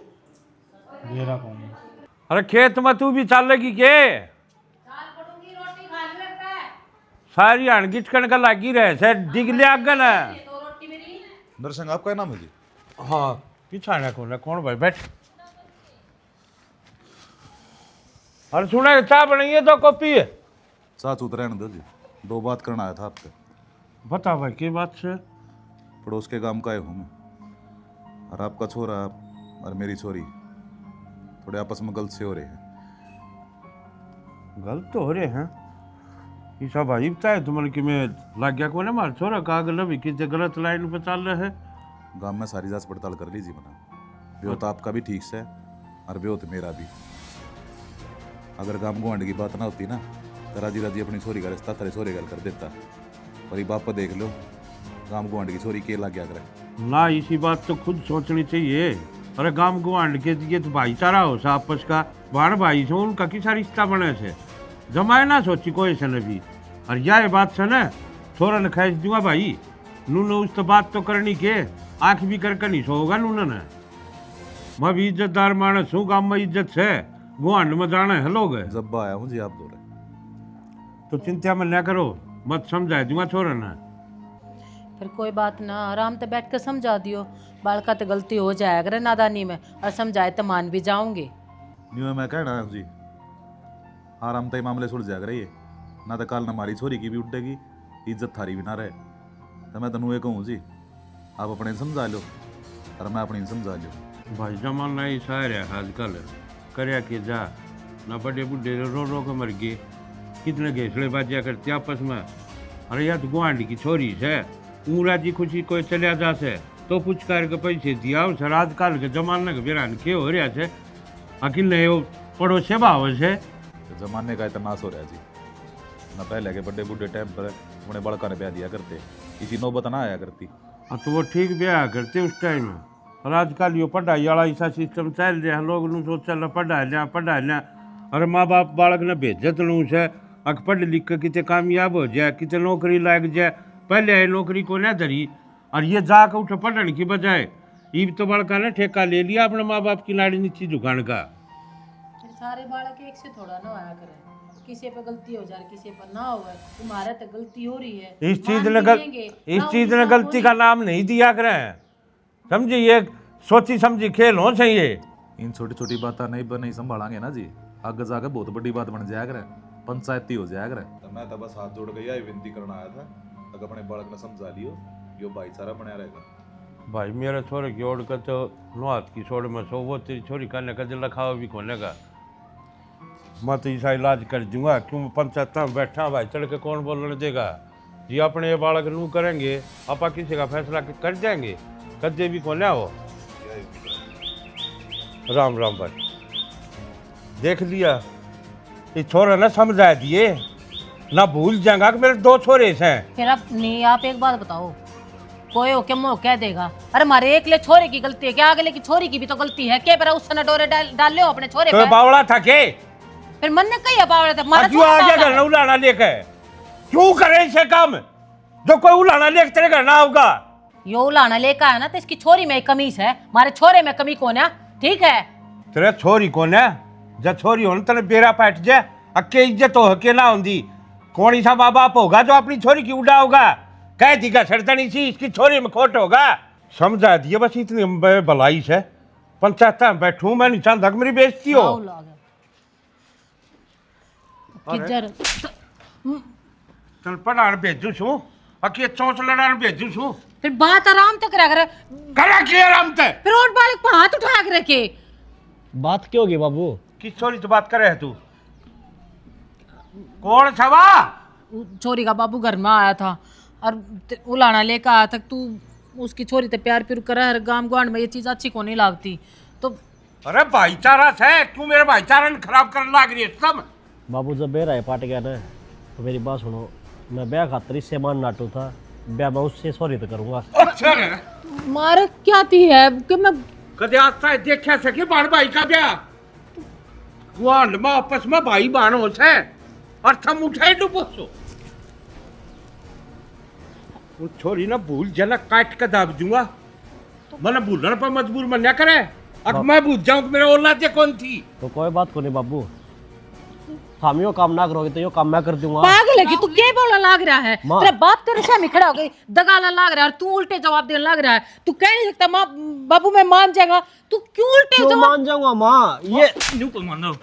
मेरा कौन है? अरे खेत में तू भी चल लगी के? सारी अणगिटकन का लागी रहे से डिगले आगन है। नरसिंह आपका नाम है जी? हाँ पिछाना कौन भाई बैठ। अरे सुना चाय बनाई है तो कॉपी है? चाह चूत रहने दो जी, दो बात करना आया था आपसे। बता भाई की बात से? पड़ोस के गांव का है हूँ मैं, और आपका छोरा और मेरी छोरी थोड़े आपस में गलत से हो रहे हैं। गलत तो हो रहे हैं ईसा भाई, बताए तुम्हारे कि मैं लग गया को ना मार छोरा का गल भी कि गलत लाइन पे चल रहे हैं। गांव में सारी जांच पड़ताल कर लीजिए बना, ब्योत आपका भी ठीक से और ब्योत मेरा भी। अगर गांव गुआंढ की बात ना होती ना तो राजी राजी अपनी छोरी का रिश्ता तेरे छोरे घर कर देता, पर ये बाप देख लो गांव गुआंढ की छोरी के लग गया करे ना। इसी बात तो खुद सोचनी चाहिए। अरे गांव गुआंढ के ये तो भाईचारा हो सा आपस का, भाण भाई से उनका किसा रिश्ता बने से जमाए ना सोची कोई से न भी। और यह बात से न छोरा ने खैस दूंगा भाई, नूने उस तो बात तो करनी के आँख भी करके नहीं सोगा नूने ने। मैं भी इज्जतदार मानस हूँ, गाँव में इज्जत से गुआंढ में जाना है लोग। जब आया हूँ जी आप दो रहे तो चिंता में न करो, मत समझा दूंगा छोरा ने। फिर कोई बात ना, आराम से बैठ कर समझा दियो, बालका तो गलती हो जाए अगर नादानी में, और समझाए तो मान भी जाऊंगे। न्यू मैं कहना जी आराम तय मामले सुलझ जाएगा ये, ना तो काल ना हमारी छोरी की भी उठेगी, इज्जत थारी भी ना रहे। तो मैं तनु ये कहूँ जी आप अपने समझा लो और मैं अपनी समझा लो। भाई जमाना ऐसा है आजकल, करया के जा ना, बड़े बुढ़े रो के मर गए, कितने घेसड़े बाजिया करते आपस में। अरे यार तो गुआंढी की छोरी से ऊरा जी खुशी कोई चलिया जा से तो कुछ कर के पैसे दिया सर। आजकल के जमाने के बेरान के हो रहा से अकिल नहीं वो पड़ोसे भाव से तो जमाने का इतना नाश हो रहा है जी, ना पहले के बड़े बुढ़े टाइम पर उन्हें बड़का ने ब्याह दिया करते, इसी नौबत ना आया करती। हाँ तो वो ठीक ब्याह करते उस टाइम। और आजकल यो पढ़ाई वाला ऐसा सिस्टम चल रहा है, लोग सोचा पढ़ा लिया। अरे माँ बाप बालक ने भेजत लूँ से अख पढ़ लिख के कितने कामयाब हो जाए, कितने नौकरी लग जाए। पहले आई नौकरी को ना धरी और ये जाकर उठे पढ़ने की बजाय ईब तो बड़का ने ठेका ले लिया अपने माँ बाप की नाड़ी नीची झुकाने का। सारे बालक एक से थोड़ा ना आया करे, किसी पे गलती हो जाए किसी पर ना हो, तुम्हारे तो गलती हो रही है। इस चीज ने गलती का नाम नहीं दिया करें, समझी, ये सोची समझी खेल हो चाहिए। इन छोटी छोटी बातें नहीं संभालेंगे ना जी, आगे जाकर बहुत बड़ी बात बन जाया करे, पंचायती हो जाया करे। तो मैं तो बस हाथ जोड़ के यही विनती करना आया था, अगर अपने बालक ने समझा लियो यो भाईचारा बना रहेगा। भाई मेरे छोरे की ओढ़ कर तो नुआत की छोड़ में सो, वो तेरी छोरी करने का दिल खाओ भी खोने का। मैं तो ऐसा इलाज कर दूंगा, क्यों पंचायत में बैठा भाई चढ़ के कौन बोलने देगा जी। अपने ये बालक नू करेंगे, आपा किसी का फैसला कर जाएंगे, कदे भी खोने हो। राम राम भाई, देख लिया इस छोरे ने समझा दिए ना, भूल जाएगा कि मेरे दो छोरे हैं। फिर आप नहीं, आप एक बात बताओ, कोई हो क्या मोह कह देगा? अरे मारे एक ले छोरे की गलती है क्या, अगले की छोरी की भी तो गलती है। क्या पर उस समय डोरे डाल ले अपने छोरे तो बावड़ा था के? फिर मन ने कही बावड़ा था, मारा क्यों आ गया घर उलाना लेके? क्यों करे इसे काम जो कोई उलाना लेके तेरे घर ना होगा? यो उलाना लेकर आया ना तो इसकी छोरी में कमीज है, मारे छोरे में कमी कौन है? ठीक है तेरे छोरी कौन है? जब छोरी हो तेरे बेरा पैट जाए, अक्के इज्जत हो के ना होंगी। कौन सा माँ बाप होगा जो अपनी छोरी की उड़ा होगा? कह दीगा सरदनी सी इसकी छोरी में खोट होगा। समझा दिए बस इतनी भलाई से, पंचायत में बैठूं मैं, नहीं चाहता मेरी बेइज्जती हो। चल पढ़ाने भेजू छू, अके चौंच लड़ान भेजू छू फिर बात आराम तक करा करा के आराम ते फिर और बालक पर हाथ उठा के रखे। बात क्यों होगी बाबू? किस छोरी से बात करे है तू? कौन छवा? छोरी का बाबू घर में आया था और उलाना लेकर आया था। तू उसकी छोरी ते प्यार प्यार करा है, गांव ग्वांड में ये चीज अच्छी को नहीं लगती तो। अरे भाईचारा से क्यों मेरे भाईचारा ने खराब करने लग रही है सब? बाबू जब बेरा है पाट गया ना तो मेरी बात सुनो, मैं ब्याह खातर इससे मान नाटू था, ब्याह मैं उससे सॉरी तो करूंगा। अच्छा है मार क्या थी है कि मैं कदे आता है देखा सके बाण भाई का ब्याह ग्वांड में आपस में भाई बहन हो से और थम उठाए डुबोसो वो छोरी ना भूल जाना काट के दाब दूंगा मैंने भूलने पर मजबूर मन्या करे। अब मैं भूल जाऊं कि मेरे औलादे कौन थी तो कोई बात को नहीं बाबू, हम यो काम ना करोगे तो यो काम मैं कर दूंगा। पागल है कि तू क्या बोलने लग रहा है? माँ। तेरा बाप तेरे सामने खड़ा हो गई दगाना लग रहा है और तू उल्टे जवाब देने लग रहा है। तू कह नहीं सकता माँ बाबू मैं मान जाएगा, तू क्यों उल्टे क्यों जवाब? मान जाऊंगा माँ? ये न्यू को मान दो,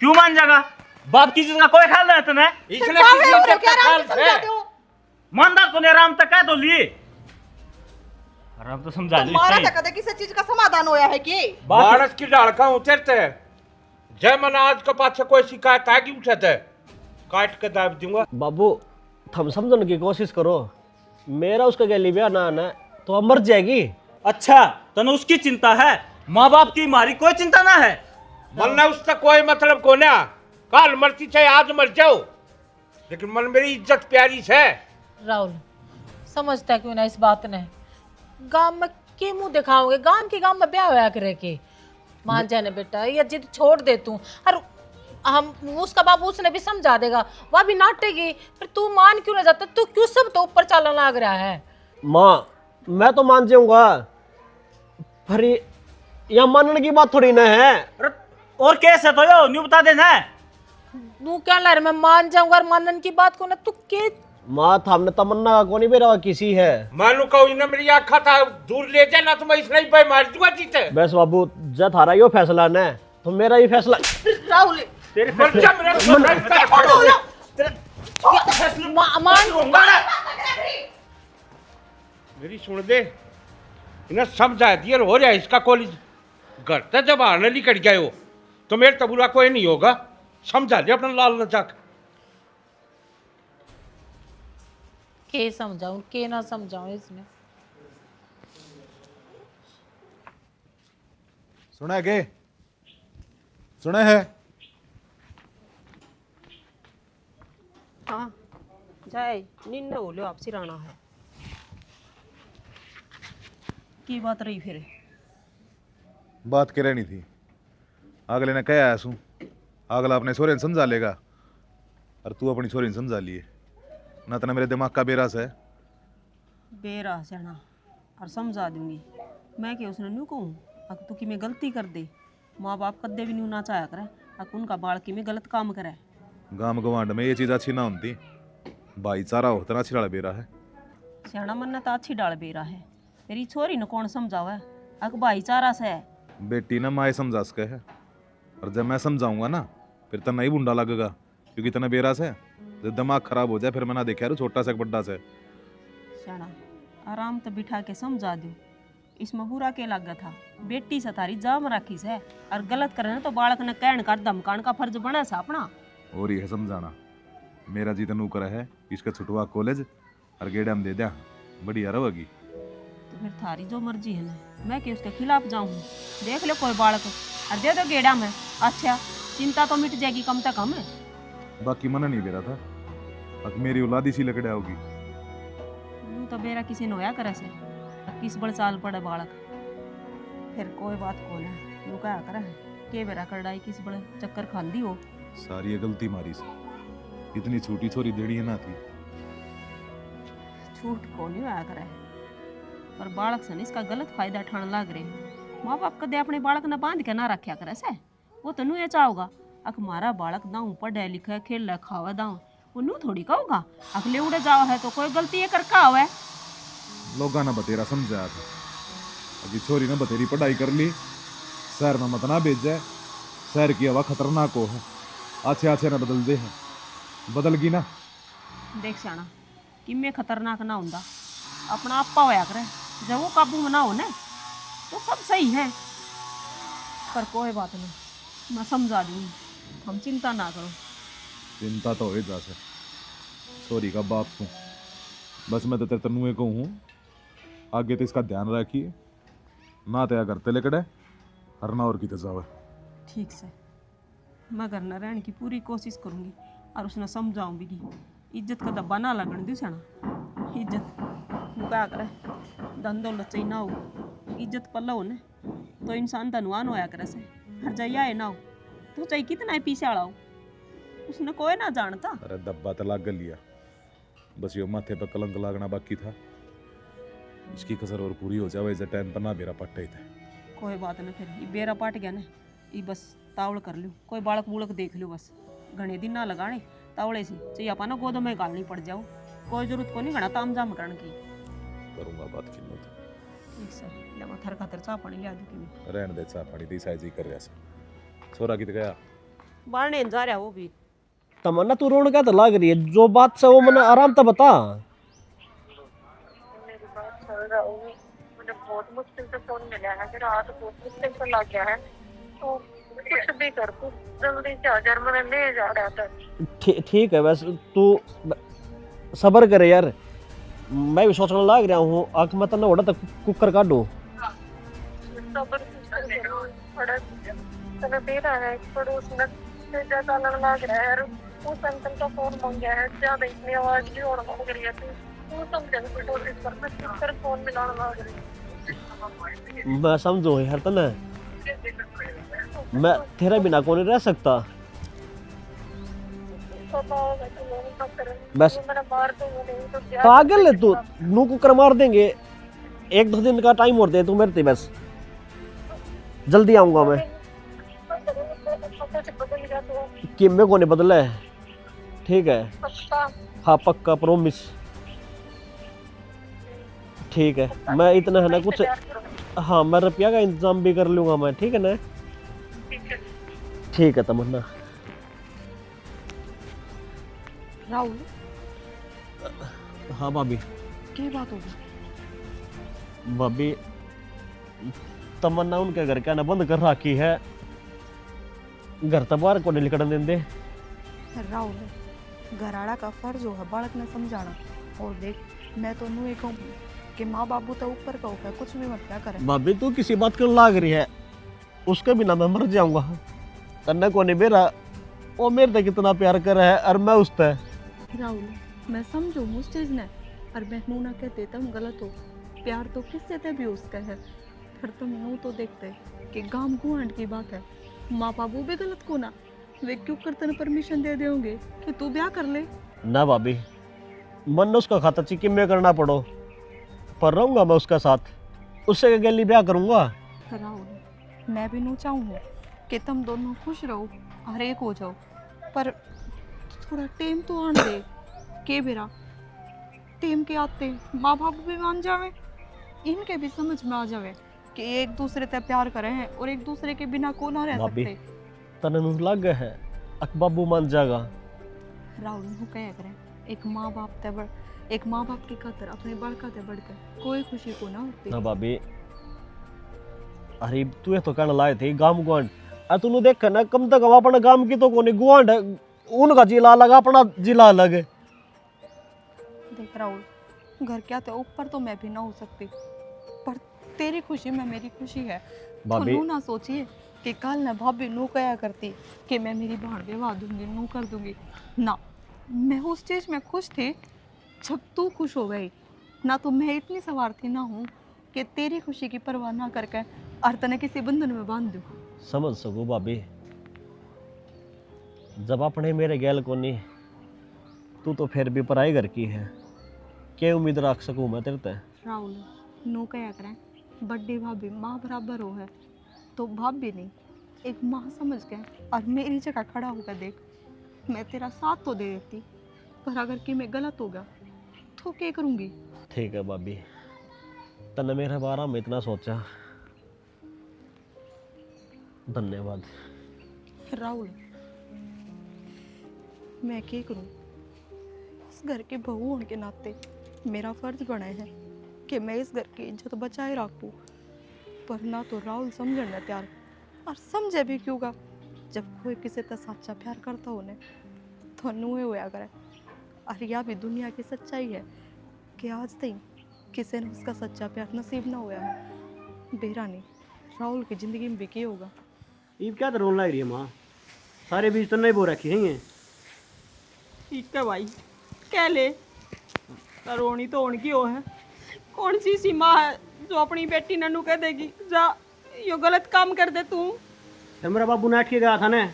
क्यों मान जाएगा? बाप की चीज का कोई ख्याल नहीं तूने? इसलिए किसी इज्जत का ख्याल है मानदार तूने आराम तक कह दो लिए आराम तो समझा ली तुम्हारा तक कदे किसी चीज का समाधान होया है कि बारस की डालका उतरते जय मन आज के पास कोई शिकायत आएगी उठाते काट के दाब दूंगा। बाबू थम समझने की कोशिश करो, मेरा उसका गैली ब्याह ना आना तो अब मर जाएगी। अच्छा तने उसकी चिंता है, माँ बाप की हमारी कोई चिंता ना है। मन उसका कोई मतलब को ना, काल मरती चाहे आज मर जाओ लेकिन मन मेरी इज्जत प्यारी है। राहुल समझता क्यों ना इस बात ने? गांव में के मुंह दिखाओगे? गांव में ब्याह होया करे के मान जाने बेटा, ये जिद छोड़ दे तू। और हम उसका बाबू उसने भी समझा देगा, वह भी नाटेगी, फिर तू मान क्यों ना जाता? तू क्यों सब तो ऊपर चलने लग रहा है? माँ मैं तो मान जाऊंगा पर यह मानने की बात थोड़ी ना है। और कैसे तो यो न्यू बता देना है। तू क्या ला रहा? मैं मान जाऊंगा और मानने की बात को ना तू के माँ थामने तमन्ना का कौन बेरा किसी है। मानू कहू ना मेरी आँखा था दूर ले जाना तो मैं इसलिए पे मार दूंगा जीते। बस बाबू जब थारा यो फैसला न तो मेरा ही फैसला। राहुल तेरे मर जा मेरा मेरी सुन दे इन्हें समझा दिया हो रहा है इसका कॉलेज घर तक जब आने निकट गए हो तो मेरे तबुरा कोई नहीं होगा, समझा लिया अपना लाल नजाक। के समझाऊं के ना समझाऊं इसमें? सुना के सुना है? हाँ जाए निन्ने हो लो आप सिराना है की बात रही फिर? बात के रहनी थी, अगले ने कहा आया अगला अपने सोरे ने समझा लेगा और तू अपनी सोरी ने समझा लिए ना। तना मेरे दिमाग का बेरास है। बेरास है ना और समझा दूंगी मैं कि उसने न्यू कहूँ अगर तू कि मैं गलती कर दे, माँ बाप कदे भी न्यू ना चाया करे अगर उनका बाल की में गलत काम करे। गांव गवांड में ये चीज अच्छी ना होती, भाईचारा होता ना अच्छी डाल बेरा है। सियाना मन तो अच्छी डाल बेरा है, तेरी छोरी ने कौन समझावा अक भाईचारा से है। बेटी ना माए समझा सके है और जब मैं समझाऊंगा ना फिर तना ही बुंडा लगेगा क्योंकि तना बेरास है। जब दिमाग खराब हो जाए फिर मैं ना देखा छोटा सा बड्डा से। सियाना आराम तो बिठा के समझा दू, इसमें बुरा के लगा था? बेटी से तारी जाम राखी से और गलत करे तो बालक ने कहन का धमकान का फर्ज बना सा अपना। और ये है समझाना, मेरा जी तनु कर है इसका छुटवा कॉलेज और गेड़ा में दे दिया बढ़िया रहेगी। तो फिर थारी जो मर्जी है ना, मैं कि उसके खिलाफ जाऊँ? देख लो कोई बालक और दे दो गेड़ा में, अच्छा चिंता तो मिट जाएगी कम से कम। बाकी मना नहीं दे रहा था, अब मेरी औलादी सी लकड़ा होगी। यूं तो बेरा किसी ने होया करे से किस बड़ साल पड़े बालक, फिर कोई बात को ना यूं कहा करे के बेरा करडाई किस बड़े चक्कर खांदी हो। सारी ये गलती मारी से, इतनी छोटी छोरी देड़ी है ना थी। छूट को नहीं होया करे पर बालक से इसका गलत फायदा उठाने लग रहे। माँ बाप कदे अपने बालक ने बांध के ना रखा करे से, वो तो नू चाहोगा अक मारा बालक दाऊं पढ़े लिखे खेल खावा दाऊं, वो नू थोड़ी कहोगा अगले उड़े जाओ है तो कोई गलती ये कर का है। लोगा ना बतेरा समझाया था, अभी छोरी ने बतेरी पढ़ाई कर ली, शहर में मत ना भेज जाए, शहर की हवा खतरनाक हो है, अच्छे अच्छे ना बदल दे है, बदल गई ना। देख साना कि मैं खतरनाक ना होंदा, अपना आपा होया करे। जब वो काबू में ना हो ना तो सब सही है। पर कोई बात नहीं, मैं समझा दूंगी, हम चिंता ना करो। चिंता तो हो जा से सॉरी का बाप सू, बस मैं तो तेरे तनुए को हूँ, आगे तो इसका ध्यान रखिए ना, तया करते लेकड़े हर ना और की जावे। ठीक से मैं घर न रहने की पूरी कोशिश करूंगी और उसने समझाऊंगी कि इज्जत का दब्बा ना लगन दी से ना। इज्जत वो क्या करे, धन दौलत चाहिए ना हो, इज्जत पल्ला हो न तो इंसान धनवान होया करे से। हर जाइया है ना हो तो चाहे कितना ही पीछे आड़ा हो, उसने कोई ना जानता। अरे दब्बा तो लाग लिया, बस यो माथे पर कलंक लागना बाकी था, इसकी कसर और पूरी हो जावे, इसे टाइम पर ना बेरा पट्टा ही थे। कोई बात ना, फिर ये बेरा पाट गया ना, ये बस तावड़ कर लो, कोई बालक बूलक देख लो, बस घने दिन ना लगाने तावड़े से चाहिए अपना गोद में गालनी पड़ जाओ, कोई जरूरत को नहीं घना ताम जाम करने की। करूंगा बात की मत। ठीक सर, ले मैं थर खातर चाह पानी ले आ दूँ कि रहने दे, चाह पानी दी साइज ही कर रहा से। छोरा कित गया? बारने जा रहा वो भी। तमन्ना तू रोने का तो लाग रही है, जो बात से वो मैंने आराम तो बता। मेरी बात चल रहा हूँ, मुझे बहुत मुश्किल से फोन मिला है, मेरा हाथ बहुत मुश्किल से लग गया है, तो कुछ भी कर तू जल्दी से आ जा, मैंने ले जा रहा था। ठीक है, वैसे तू सबर करे यार, मैं भी सोचने लाग रहा हूँ, आँख में तो उड़ा तक कुकर काटूं। सबर करो, बड़ा तने दे रहा है, पड़ोस में से ज्यादा लग रहा है यार, उस अंकल का फोन मांग गया है, ज्यादा इतनी आवाज भी और मांग रही है, तू समझने की कोशिश कर, मैं किसकर फोन मिलाने लग रही हूँ। मैं समझो यार तने, मैं तेरे बिना कौन रह सकता। बस पागल है तू, नू कुकर मार देंगे, 1-2 दिन का टाइम और दे तू मेरे, बस जल्दी आऊंगा मैं। कि मेरे को नहीं बदला है, ठीक है? हाँ पक्का, प्रॉमिस। ठीक है, मैं इतना है ना कुछ, हाँ मैं रुपया का इंतजाम भी कर लूंगा मैं, ठीक है ना? ठीक है तमन्ना। राहुल, हाँ भाभी। क्या बात होगी? भाभी तमन्ना उनके घर का ना बंद कर रखी है, घर तो बाहर को नहीं निकलने देंगे। राहुल, घराड़ा का फर्ज हो है बालक ने समझाना, और देख मैं तो नू कहूँ कि माँ बाबू तो ऊपर का होगा, कुछ भी मत क्या करे। भाभी तू किसी बात कर लाग रही है, उसके बिना मैं मर जाऊंगा। तन्ने को नहीं मेरा, वो मेरे से कितना प्यार कर है और मैं उस पे। राहुल, मैं समझू उस चीज ने, और मैं नू ना कहते तुम गलत हो, प्यार तो किससे ते भी उसका है, फिर तुम नू तो देखते कि गांव गुआंढ की बात है, माँ बाबू भी गलत को ना, वे क्यों करते न परमिशन दे देंगे कि तू ब्याह कर ले। ना भाभी, मन ने उसका खाता चिकी में करना पड़ो, पर रहूंगा मैं उसके साथ, उससे गली ब्याह करूंगा। राहुल, मैं भी नू चाहूँ कि तुम दोनों खुश रहो, हर एक हो जाओ, पर थोड़ा टाइम तो आने दे के बेरा, टाइम के आते माँ बाप भी मान जावे, इनके भी समझ में आ जावे कि एक दूसरे से प्यार करे हैं और एक दूसरे के बिना को ना रह भाभी, सकते। तने नू लग है अकबाबू मान जाएगा। राहुल हूँ कह करें, एक माँ बाप की खातर अपने बालका ते बढ़कर कोई खुशी को ना होती। ना भाभी, अरे तू ये तो कहना लाए थे गांव गुआंढ, अरे तूने देखा ना, कम से कम अपने गांव की तो कोने गुआंढ है, उनका जिला अलग अपना जिला अलग है। देख राहुल, घर क्या थे ऊपर तो मैं भी ना हो सकती, पर तेरी खुशी में मेरी खुशी है। तो नू ना सोचिए कि कल ना भाभी नू कया करती कि मैं मेरी बहन विवाह दूंगी, नू कर दूंगी ना, मैं उस चीज में खुश थी जब तू खुश हो गई ना, तो मैं इतनी स्वार्थी ना हूँ कि तेरी खुशी की परवाह ना करके और तने किसी बंधन में बांध दूँ। समझ सकूँ भाभी, जब अपने मेरे गैल को नहीं, तू तो फिर भी पराई घर की है, क्या उम्मीद रख सकूँ मैं तेरे ते? राहुल, नू कया करें, बड्डी भाभी माँ बराबर हो है, तो भाभी नहीं एक माँ समझ के और मेरी जगह खड़ा होकर देख, मैं तेरा साथ तो दे देती, पर अगर कि मैं गलत होगा तो क्या करूँगी? ठीक है भाभी, तने मेरे बारे में इतना सोचा, धन्यवाद। राहुल, मैं क्या करूँ, इस घर की बहू होने के नाते मेरा फर्ज बना है कि मैं इस घर की इज्जत बचाए रखूं। पर ना तो राहुल समझने न तैयार, और समझे भी क्यों का। जब कोई किसी से सच्चा प्यार करता हो ने तो नुए होया करे। और यह भी दुनिया की सच्चाई है कि आज तक किसी ने उसका सच्चा प्यार नसीब ना होया है। बेरा नहीं, राहुल की जिंदगी में भी क्या होगा। ये क्या तो रोन लग रही है माँ, सारे बीज तो नहीं बो रखे हैं। ठीक है भाई, कह ले। रोनी तो उनकी हो है, कौन सी सी माँ है जो अपनी बेटी नन्नू कह देगी जा यो गलत काम कर दे तू। जब मेरा बाबू नाट के गया था ना,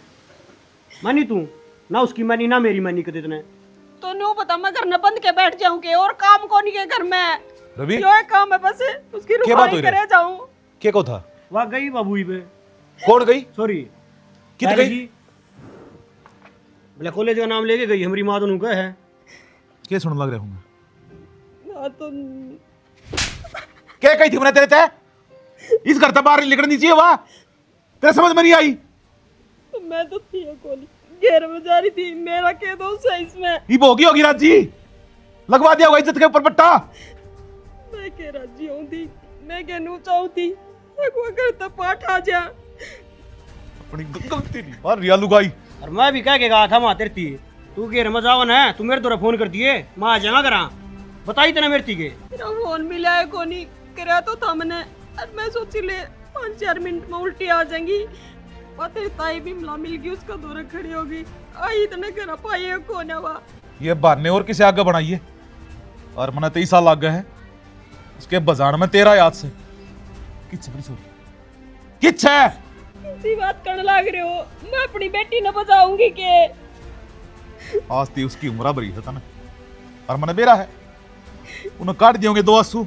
मानी तू ना, उसकी मानी ना मेरी मानी कदे तने। तो न्यू पता मैं घर न बंद के बैठ जाऊं के और काम कौन के घर में रवि यो एक काम है बस उसकी क्या बात रुखाई हुई रे? करे जाऊं। के को था? वह गई बाबू ही पे। कौन गई? सॉरी, कित गई? बोले कॉलेज का नाम लेके गई, हमारी माँ तो नुका है। क्या सुन लग रहे होंगे? ना तो क्या कही थी मैंने तेरे ते? इस घर से बाहर निकलनी नहीं चाहिए वाह, तेरे समझ में नहीं आई? मैं तो थी कॉलेज घेर में जा रही थी, मेरा कह दो सही इसमें। ये भोगी होगी राजी, लगवा दिया होगा इज्जत के ऊपर पट्टा। मैं कह राजी हूं थी, मैं कह नू चाहूं थी वो घर तो पाठ आ जा। अपनी गलती नहीं मार रिया लुगाई। और मैं भी कह के कहा था माँ तेरे थी, तू घेर में जावन है, तू मेरे द्वारा फोन कर दिए माँ आ जाना करा, बताई तेने मेरे थी के। मेरा फोन मिला है कोनी करा तो था मैंने, और मैं सोची ले 5-4 मिनट में उल्टी आ जाएंगी। और तेरी ताई भी मिला मिल गई, उसका दौरा खड़ी होगी, आई इतने करा पाई है कौन है वहाँ। ये बहाने और किसे आगे बढ़ाइए, और मना 23 साल लग गए हैं उसके बजान में तेरा याद से। किच बड़ी सोरी किच है इसी बात करने लग रहे हो, मैं अपनी बेटी न बचाऊंगी के। आज थी उसकी उम्र बरी था ना, और मैंने बेरा है उन्हें काट दियोगे 2 आंसू,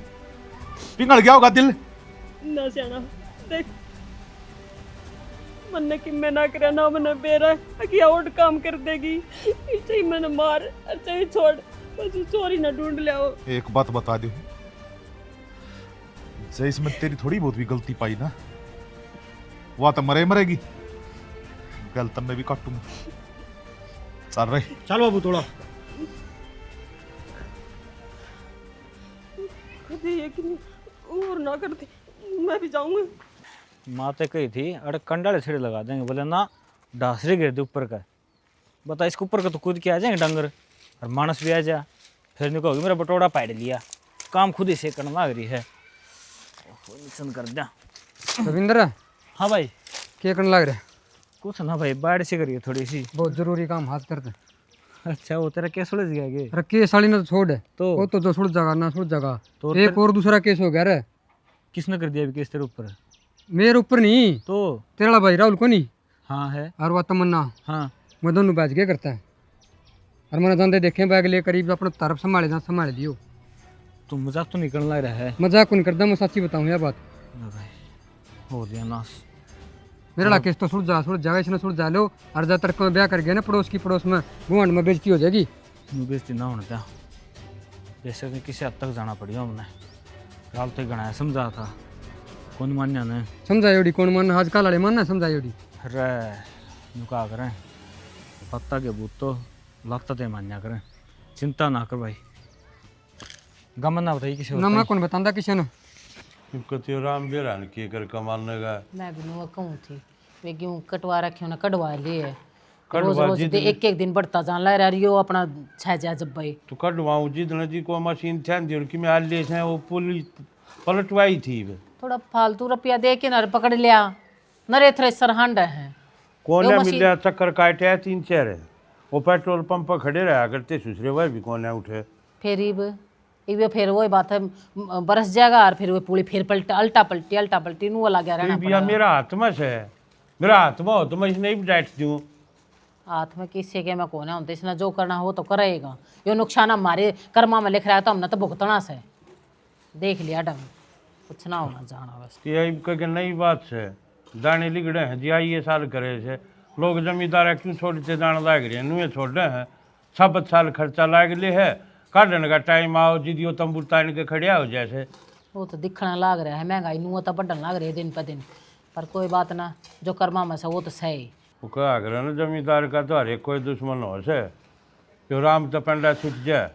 पिघल गया होगा दिल। ना सियाना देख, मन्ने कि मैं ना करे ना मैंने बेरा कि और काम कर देगी, चाहे मैंने मार चाहे छोड़, बस चोरी ना ढूंढ ले आओ। एक बात बता दो, जैसे इसमें तेरी थोड़ी बहुत भी गलती पाई ना, वह तो मरेगी, गलतन में भी काटूंगा। चल रही, चल बाबू थोड़ा। कभी एक और ना करते मैं भी जाऊंगा। माते कही थी अरे कंडाले छेड़े लगा देंगे, बोले ना डासरे गिर दे ऊपर का, बता इसके ऊपर का तो कूद के आ जाएंगे डंगर, और मानस भी आ जा, फिर नहीं कहोगे मेरा बटोड़ा पाड़ लिया, काम खुद ही से करना लग रही है। निशन कर दिया। रविंद्र, हाँ भाई, क्या करने लग रहा है? कुछ ना भाई, बाढ़ से करिए थोड़ी सी। बहुत जरूरी काम हाथ करते। अच्छा, वो तेरा केस उलझ गया गे? अरे केस साली ने तो छोड़ है, तो वो तो जो सुलझ जाएगा ना सुलझ जाएगा, तो एक और दूसरा केस हो गया रे। किसने कर दिया अभी केस तेरे ऊपर? मेरे ऊपर नहीं, तो तेरा भाई राहुल को नहीं। हाँ है, और वह तमन्ना, हाँ मैं दोनों बैच के करता है। और मैंने जानते देखे बैग ले करीब अपने तरफ संभाल दियो। तू मजाक तो निकलने लग रहा है। मजाक नहीं करता, मैं सच्ची बताऊँ यह बात। ना भाई, हो गया नाश। मेरा केस तो सुलझ जाएगा, इसने सुलझ जा लो। और जब तक मैं ब्याह कर गया ना पड़ोस की, पड़ोस में गुआंढ में बेइज्जती हो जाएगी। बेइज्जती ना होने दिया, जैसे कि किसी हद तक जाना पड़ेगा हमने। राल तो गणाया समझा था, कौन मान्या ने समझा योड़ी, कौन मानना आजकल वाले मानना समझा योड़ी। अरे नुका करें, पत्ता के बूत तो लगता दे मान्या करें, चिंता ना कर भाई। गमन ना बताइए किसी ना मैं कौन बताता किसी ने। कतियो राम बेरान के कर कमाने का। मैं भी नुआ कहूँ थी वे गेहूँ कटवा रखे हो ना, कटवा लिए है। कटवा रोज रोज जिद- दे एक एक दिन बढ़ता जान ला रहा रियो अपना छह जा जब भाई। तो कटवाऊँ जितना जी को मशीन थे जो कि मैं हाल हैं वो पुलिस पलटवाई थी वे। थोड़ा फालतू रुपया दे के ना पकड़ लिया, नरे थ्रेसर हांडा है। कौन यो है मशीन- मिले चक्कर काटे 3-4 है, वो पेट्रोल पंप पर खड़े रहा करते, दूसरे वह भी कौन है उठे। फिर इब फिर वही बात है, बरस जाएगा और फिर वो पूरी फिर अल्टा पलटी नु लगा रहना तो भैया मेरा हाथ में से, मेरा हाथ में हो तो मैं इसने भी डांट दूँ। हाथ में किससे के मैं कौन है, इसने जो करना हो तो करेगा। यो नुकसान हमारे कर्मा में लिख रहा है तो हमने तो भुगतना से देख लिया ढंग, कुछ ना होना जाना बस। यही कह नई बात से दाने लिगड़े हैं जी, ये साल करे से लोग जमींदार क्यों छोड़ते दाना लाग रहे हैं, नुए छोड़ रहे हैं। 7 साल खर्चा लाग ले है, काटने का टाइम आओ जिदियो तंबू तान के खड़िया हो जैसे। वो तो दिखने लाग रहा है, महंगाई नुआ तो बढ़ने लाग रही है दिन पर दिन, पर कोई बात ना, जो कर्मा में से वो तो सही। वो कहा करे ना जमींदार का तो हर एक कोई दुश्मन हो से, जो राम तो पंडा छुट जाए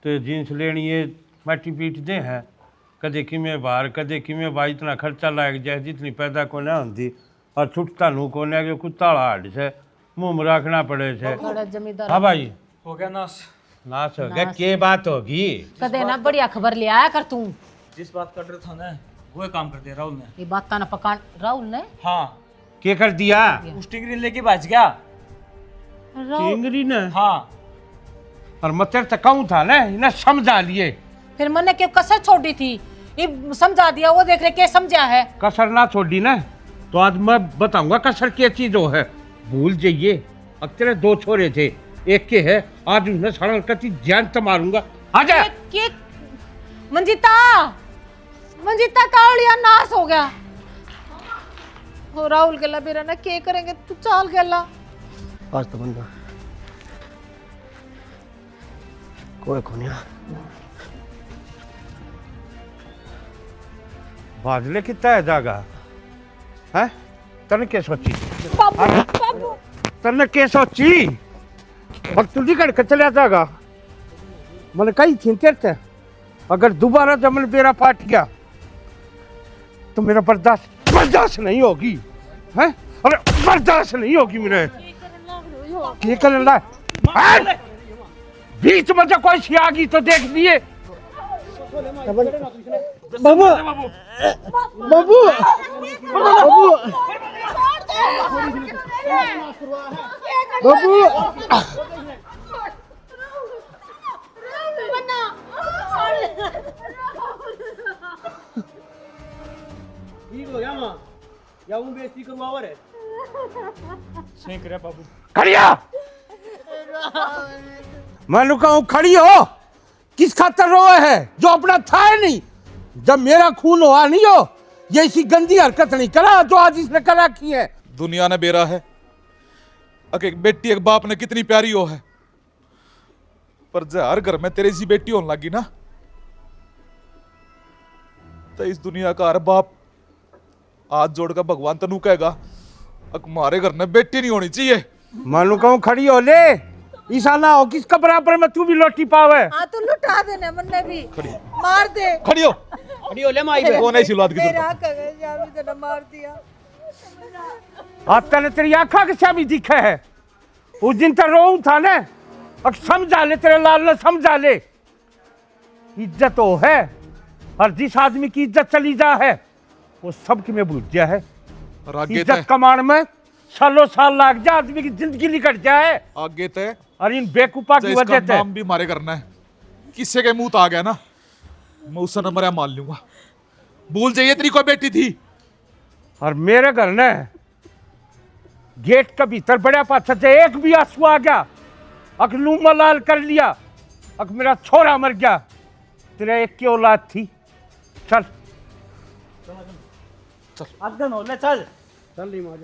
तो जींस लेनी है माटी पीट दे है कदे किमें बाहर कदे किमें भाई इतना खर्चा लाग जाए जितनी पैदा को ना होती और छुटता नू को ना कुत्ता हाड से मुंह में रखना पड़े से। जमींदार हाँ भाई हो गया नाश। नाश हो गया के बात होगी कदे ना बढ़िया खबर ले आया कर तू। जिस बात कर रहे था ना वो काम कर दिया राहुल ने। ये बात ना पकान राहुल ने हाँ के कर दिया उस टिंगरी लेके भाज गया। टिंगरी ने हाँ और मच्छर तो कहूँ था ना इन्हें समझा लिए फिर मैंने क्यों कसर छोड़ी थी ये समझा दिया वो देख रहे के समझा है कसर ना छोड़ी ना तो आज मैं बताऊंगा कसर क्या चीज हो है। भूल जाइए अब तेरे 2 छोरे थे एक के है आज उन्हें सड़क कति जान तो मारूंगा। आजा के मंजिता मंजिता कावड़िया नाश हो गया हो राहुल गेला बेरा ना के करेंगे तू चाल गेला आज तो बंदा कोई कोनिया बादले कितना है जागा है तने क्या सोची तने क्या सोची और तू निकल के चला जागा मैंने कही थी तेरे अगर दोबारा जब मैंने बेरा फाट गया तो मेरा बर्दाश्त नहीं होगी है अरे बर्दाश्त नहीं होगी मेरे क्या करना है बीच में जब कोई सी आ गई तो देख लिए बाबू बाबू बाबू बाबू ठीक हो गया मां या हूं बेइज्जती करवावर है सही करे बाबू खड़िया मैं कहूं खड़ी हो किस खातर रोए है जो अपना था ही नहीं जब मेरा खून हुआ नहीं हो ये ऐसी गंदी हरकत नहीं करा जो आज इसने करा की है। दुनिया ने बेरा है एक बेटी एक बाप ने कितनी प्यारी हो है पर हर घर में तेरी सी बेटी होने लगी ना तो इस दुनिया का हर बाप हाथ जोड़कर भगवान तनु कहेगा हमारे घर में बेटी नहीं होनी चाहिए। मानू कहूं खड़ी हो ले ईसा ना हो किसका बराबर में तू भी लोटी पावे हाँ तो लुटा देने मन्ने भी मार दे खड़ी हो ले माई बे कौन ऐसी औलाद की मेरा जरूरत हक है यार मुझे ना मार दिया आज तने तेरी आंखा के सामने दिखे है उस दिन तो रो था ना अब समझा ले तेरे लाल ने समझा ले इज्जत हो है और जिस आदमी की इज्जत चली जा है वो सब की में भूल गया है और आगे इज्जत कमाने में सालों साल लग जा आदमी की जिंदगी निकट जाए आगे तय और इन बेकूफा की वजह से नाम भी मारे करना है किससे के मुंह आ गया ना मैं उससे नंबर मान लूंगा। भूल जाइए तेरी कोई बेटी थी और मेरे घर ने गेट के भीतर बड़ा पाछा से एक भी आंसू आ गया अक लूमा लाल कर लिया अक मेरा छोरा मर गया तेरा एक की औलाद थी। चल अगन हो ले चल चल ली मौज